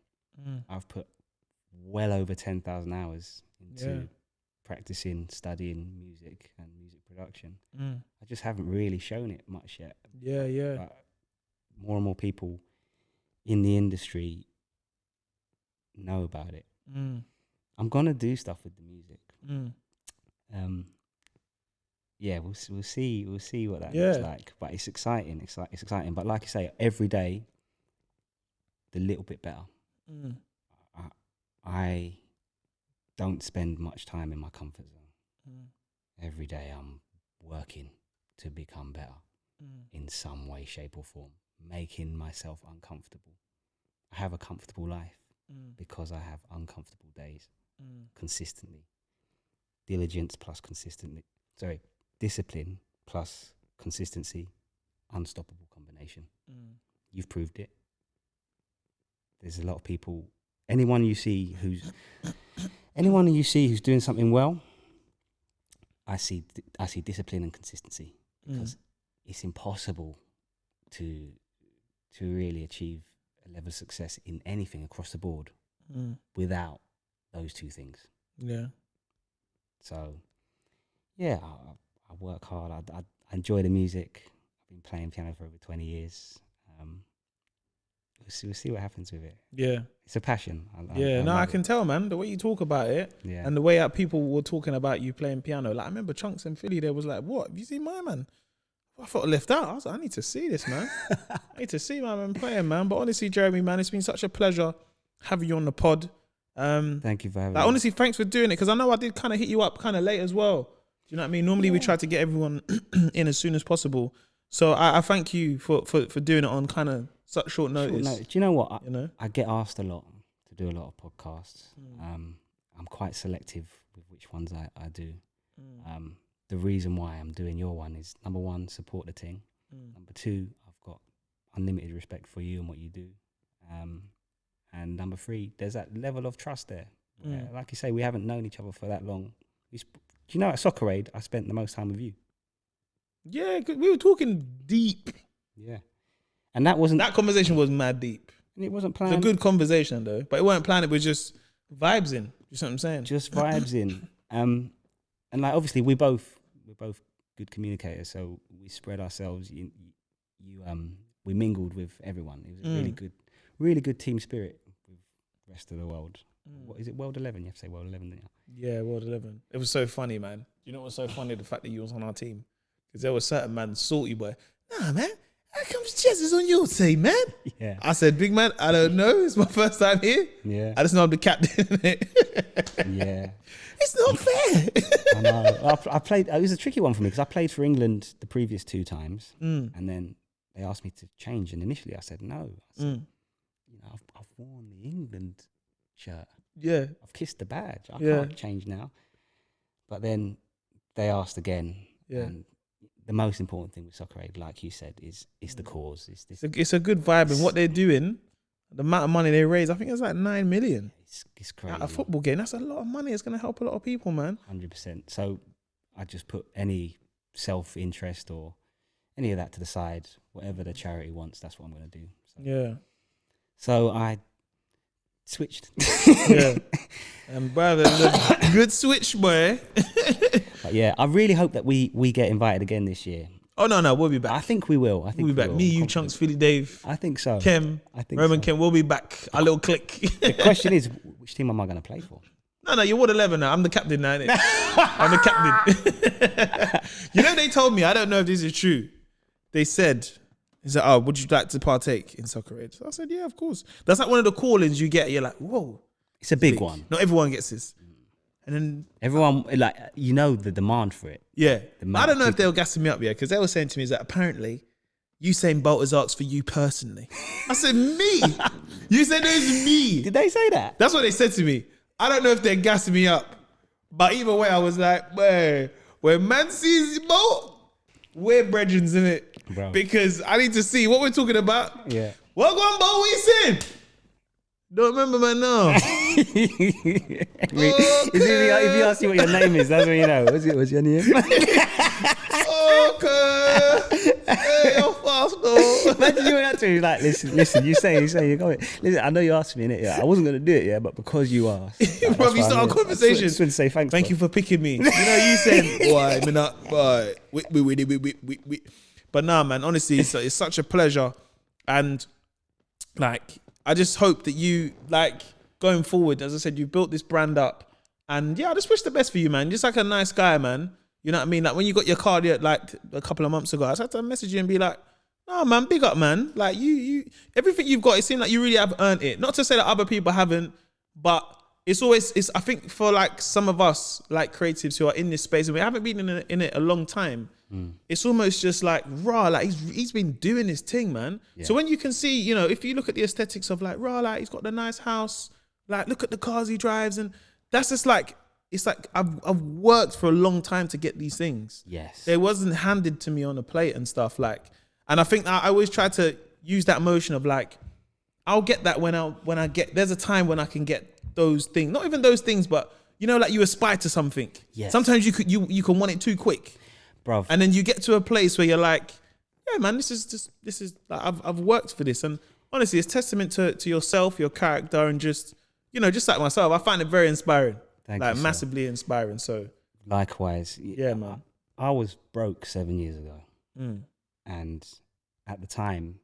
B: I've put well over 10,000 hours into practicing, studying music and music production. I just haven't really shown it much yet.
A: Yeah.
B: But more and more people in the industry know about it. I'm gonna do stuff with the music. Yeah, we'll see what that looks like. But it's exciting. It's exciting. But like I say, every day, the little bit better. I don't spend much time in my comfort zone. Every day, I'm working to become better in some way, shape, or form, making myself uncomfortable. I have a comfortable life because I have uncomfortable days consistently. Discipline plus consistency, unstoppable combination. You've proved it. There's a lot of people. Anyone you see who's doing something well, I see discipline and consistency, because it's impossible to really achieve a level of success in anything across the board without those two things.
A: Yeah.
B: So, yeah, I work hard. I enjoy the music. I've been playing piano for over 20 years. We'll see what happens with it.
A: Yeah.
B: It's a passion.
A: I can tell, man. The way you talk about it and the way that people were talking about you playing piano. Like, I remember Chunks in Philly, there was like, what? Have you seen my man? I felt left out. I was like, I need to see this, man. I need to see my man playing, man. But honestly, Jeremy, man, it's been such a pleasure having you on the pod.
B: Thank you for having me.
A: Honestly, thanks for doing it, because I know I did kind of hit you up kind of late as well. Do you know what I mean? Normally we try to get everyone in as soon as possible. So I thank you for doing it on kind of such short notice.
B: Do you know what? I get asked a lot to do a lot of podcasts. I'm quite selective with which ones I do. The reason why I'm doing your one is, number one, support the team. Number two, I've got unlimited respect for you and what you do. And number three, there's that level of trust there. Like you say, we haven't known each other for that long. Do you know, at Soccer Aid, I spent the most time with you.
A: Yeah, 'cause we were talking deep.
B: Yeah. And that
A: conversation was mad deep.
B: And it wasn't
A: It's
B: planned.
A: a good conversation though, but it weren't planned. It was just vibes in. You know what I'm saying?
B: Just vibes in. And like obviously we're both good communicators, so we spread ourselves. We mingled with everyone. It was a really good team spirit with the rest of the world. What is it? World 11? You have to say World 11, don't you?
A: Yeah, World 11. It was so funny, man. You know what's so funny? The fact that you was on our team. Because there was certain man, salty boy. Nah, man. How comes Jez is on your team, man?
B: Yeah.
A: I said, big man, I don't know. It's my first time here.
B: Yeah.
A: I just know I'm the captain.
B: Yeah.
A: It's not fair.
B: I know. I played. It was a tricky one for me because I played for England the previous 2 times, and then they asked me to change. And initially, I said no. I said, I've worn the England shirt.
A: Yeah.
B: I've kissed the badge. I can't change now. But then they asked again.
A: Yeah.
B: And the most important thing with Soccer Aid, like you said, is the cause.
A: It's a good vibe, and what they're doing, the amount of money they raise, I think it's like 9 million.
B: It's crazy.
A: At a football game, that's a lot of money. It's going to help a lot of people, man.
B: 100%. So I just put any self-interest or any of that to the side. Whatever the charity wants, that's what I'm going to do.
A: Yeah.
B: So I switched.
A: Yeah. And brother, good switch, boy.
B: But yeah, I really hope that we get invited again this year.
A: Oh, no, we'll be back.
B: I think we will.
A: We'll be back. Me, you, Chunks, Philly, Dave.
B: I think so.
A: Kem, Roman Kem, we'll be back. A little click.
B: The question is, which team am I going to play for?
A: No, you're World 11 now. I'm the captain now, innit? I'm the captain. You know, they told me, I don't know if this is true. They said, would you like to partake in Soccer Aid? So I said, yeah, of course. That's like one of the call-ins you get. You're like, whoa.
B: It's a big one.
A: Not everyone gets this. And then
B: everyone, like, the demand for it.
A: Yeah. I don't know if they were gassing me up, because they were saying to me is that apparently Usain Bolt has asked for you personally. I said, me? You said it was me.
B: Did they say that?
A: That's what they said to me. I don't know if they're gassing me up. But either way, I was like, man, when man sees Bolt, we're brethren, in it.
B: Bro.
A: Because I need to see what we're talking about.
B: Yeah.
A: What going Bolt we saying? Don't remember, man, no.
B: If he asks you what your name is, that's what you know. What's your name?
A: Okay. Hey, you're fast, though.
B: Imagine you went up to him like, listen, you say, you're going, listen, I know you asked me, innit? Yeah, I wasn't going to do it, yeah, but because you asked. Like,
A: Bro, you start a conversation.
B: Just want to say thanks.
A: Thank you for picking me. You know, you said, why, me not, why. We. But nah, man, honestly, it's such a pleasure. And, like, I just hope that you, like, going forward, as I said, you built this brand up. And yeah, I just wish the best for you, man. Just like a nice guy, man. You know what I mean? Like when you got your card like a couple of months ago, I just had to message you and be like, nah, man, big up, man. Like you, everything you've got, it seems like you really have earned it. Not to say that other people haven't, but I think for like some of us, like creatives who are in this space and we haven't been in it a long time, it's almost just like, rah, like he's been doing his thing, man. Yeah. So when you can see, you know, if you look at the aesthetics of like, rah, like he's got the nice house, like look at the cars he drives, and that's just like, it's like I've worked for a long time to get these things.
B: Yes.
A: They wasn't handed to me on a plate and stuff like, and I think I always try to use that motion of like, I'll get that when I get, there's a time when I can get those things, not even those things, but you know, like you aspire to something.
B: Yes.
A: Sometimes you can want it too quick.
B: Bruv.
A: And then you get to a place where you're like, yeah, man, this is like, I've worked for this. And honestly, it's testament to yourself, your character, and just, you know, just like myself, I find it very inspiring.
B: Thank
A: like
B: you,
A: massively inspiring. So
B: likewise.
A: Yeah, man.
B: I was broke 7 years ago. And at the time,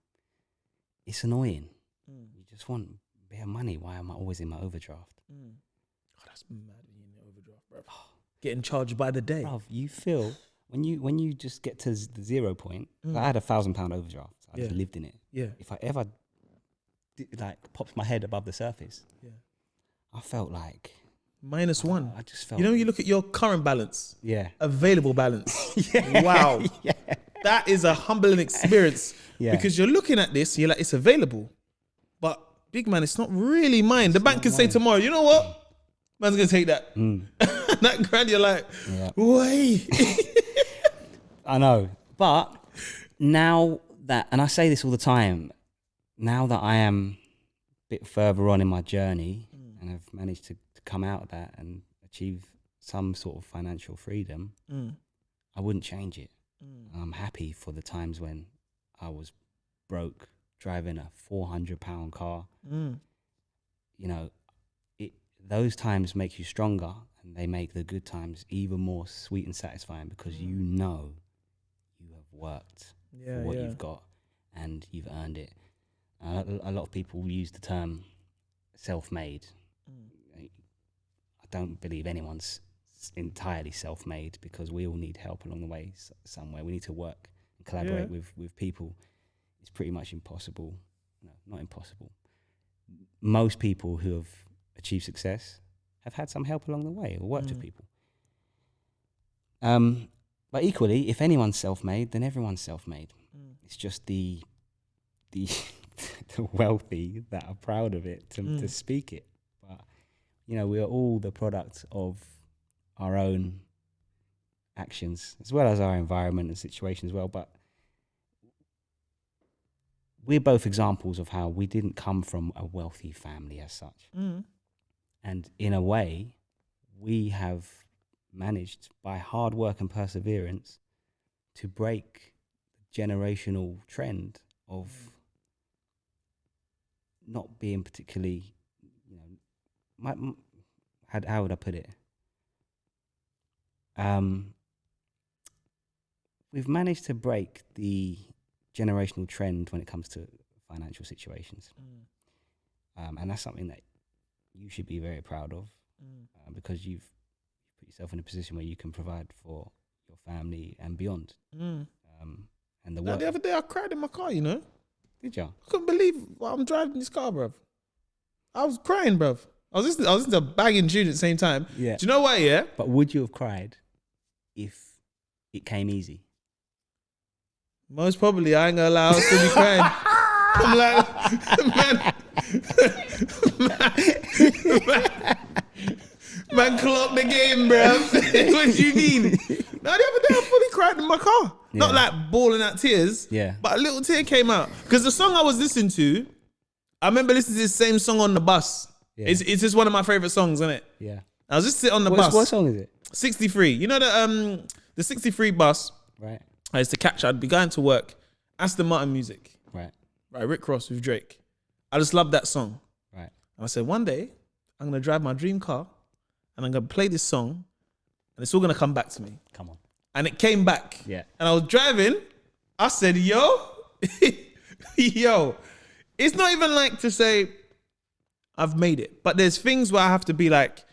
B: it's annoying. You just want a bit of money. Why am I always in my overdraft?
A: Oh, that's mad when you're in the overdraft, bro. Getting charged by the day.
B: Bruv, you feel when you just get to the 0 point. I had £1,000 overdraft. I just lived in it.
A: Yeah.
B: If I ever popped my head above the surface, I felt like
A: -1.
B: I just felt.
A: You know, you look at your current balance.
B: Yeah.
A: Available balance.
B: Yeah.
A: Wow.
B: Yeah.
A: That is a humbling experience.
B: Yeah.
A: Because you're looking at this, you're like, it's available. But big man, it's not really mine. The bank can say tomorrow, you know what? Man's gonna take that. That grand, you're like, wait.
B: I know. But now that, and I say this all the time, now that I am a bit further on in my journey and I've managed to come out of that and achieve some sort of financial freedom, I wouldn't change it. I'm happy for the times when I was broke, driving a £400 car. You know, those times make you stronger, and they make the good times even more sweet and satisfying, because you know you have worked for what you've got and you've earned it. A lot of people use the term self-made. I don't believe anyone's entirely self-made, because we all need help along the way somewhere. We need to work and collaborate with people. It's pretty much impossible. No, not impossible. Most people who have achieved success have had some help along the way, or worked with people. But equally, if anyone's self-made, then everyone's self-made. It's just the the wealthy that are proud of it to speak it. But you know, we are all the product of our own actions, as well as our environment and situation as well. But we're both examples of how we didn't come from a wealthy family as such. And in a way, we have managed, by hard work and perseverance, to break the generational trend of not being particularly, you know, how would I put it? We've managed to break the generational trend when it comes to financial situations. And that's something that you should be very proud of, because you've put yourself in a position where you can provide for your family and beyond. And the work.
A: The other day I cried in my car, you know.
B: Did you?
A: I couldn't believe I'm driving this car, bruv. I was crying, bruv. I was listening to a banging tune at the same time.
B: Yeah.
A: Do you know why, yeah?
B: But would you have cried if it came easy?
A: Most probably. I ain't gonna allow us to be crying. I'm like, man, clock the game, bruv. What do you mean? No, the other day I fully cried in my car.
B: Yeah.
A: Not like bawling out tears, but a little tear came out. Because the song I was listening to, I remember listening to this same song on the bus. Yeah. It's just one of my favorite songs, isn't it?
B: Yeah.
A: I was just sitting on the bus.
B: What song is it?
A: 63. You know the 63 bus?
B: Right.
A: I used to catch, I'd be going to work. Aston Martin music.
B: Right.
A: Rick Ross with Drake. I just love that song.
B: Right.
A: And I said, one day, I'm going to drive my dream car and I'm going to play this song and it's all going to come back to me.
B: Come on.
A: And it came back.
B: Yeah.
A: And I was driving. I said, yo, it's not even like to say I've made it. But there's things where I have to be like,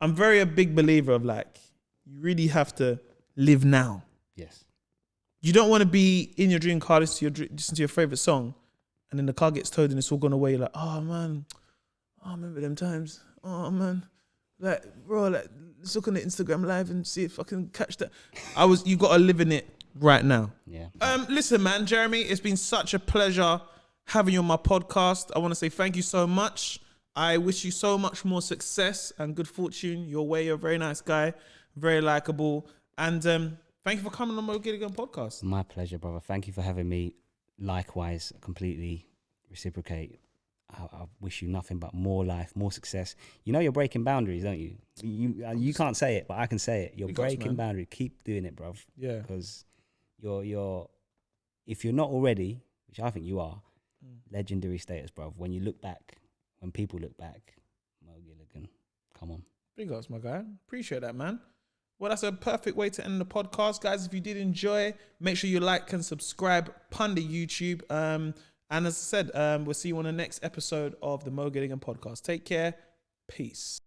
A: I'm very a big believer of like, you really have to live now.
B: Yes.
A: You don't want to be in your dream car, listen to your favorite song, and then the car gets towed and it's all gone away. You're like, oh man, I remember them times. Oh man, like bro, like let's look on the Instagram live and see if I can catch that. You got to live in it right now.
B: Yeah.
A: Listen, man, Jeremy, it's been such a pleasure having you on my podcast. I want to say thank you so much. I wish you so much more success and good fortune your way. You're a very nice guy, very likable, and thank you for coming on my Gilligan podcast.
B: My pleasure, brother. Thank you for having me. Likewise, completely reciprocate. I wish you nothing but more life, more success. You know you're breaking boundaries, don't you? You can't say it, but I can say it. You're breaking boundaries. Keep doing it, bruv.
A: Yeah.
B: Because you're if you're not already, which I think you are, legendary status, bruv. When you look back, when people look back, Mo Gilligan, come on.
A: Big ups, my guy. Appreciate that, man. Well, that's a perfect way to end the podcast, guys. If you did enjoy, make sure you like and subscribe on the YouTube. And as I said, we'll see you on the next episode of the Mo Gilligan podcast. Take care. Peace.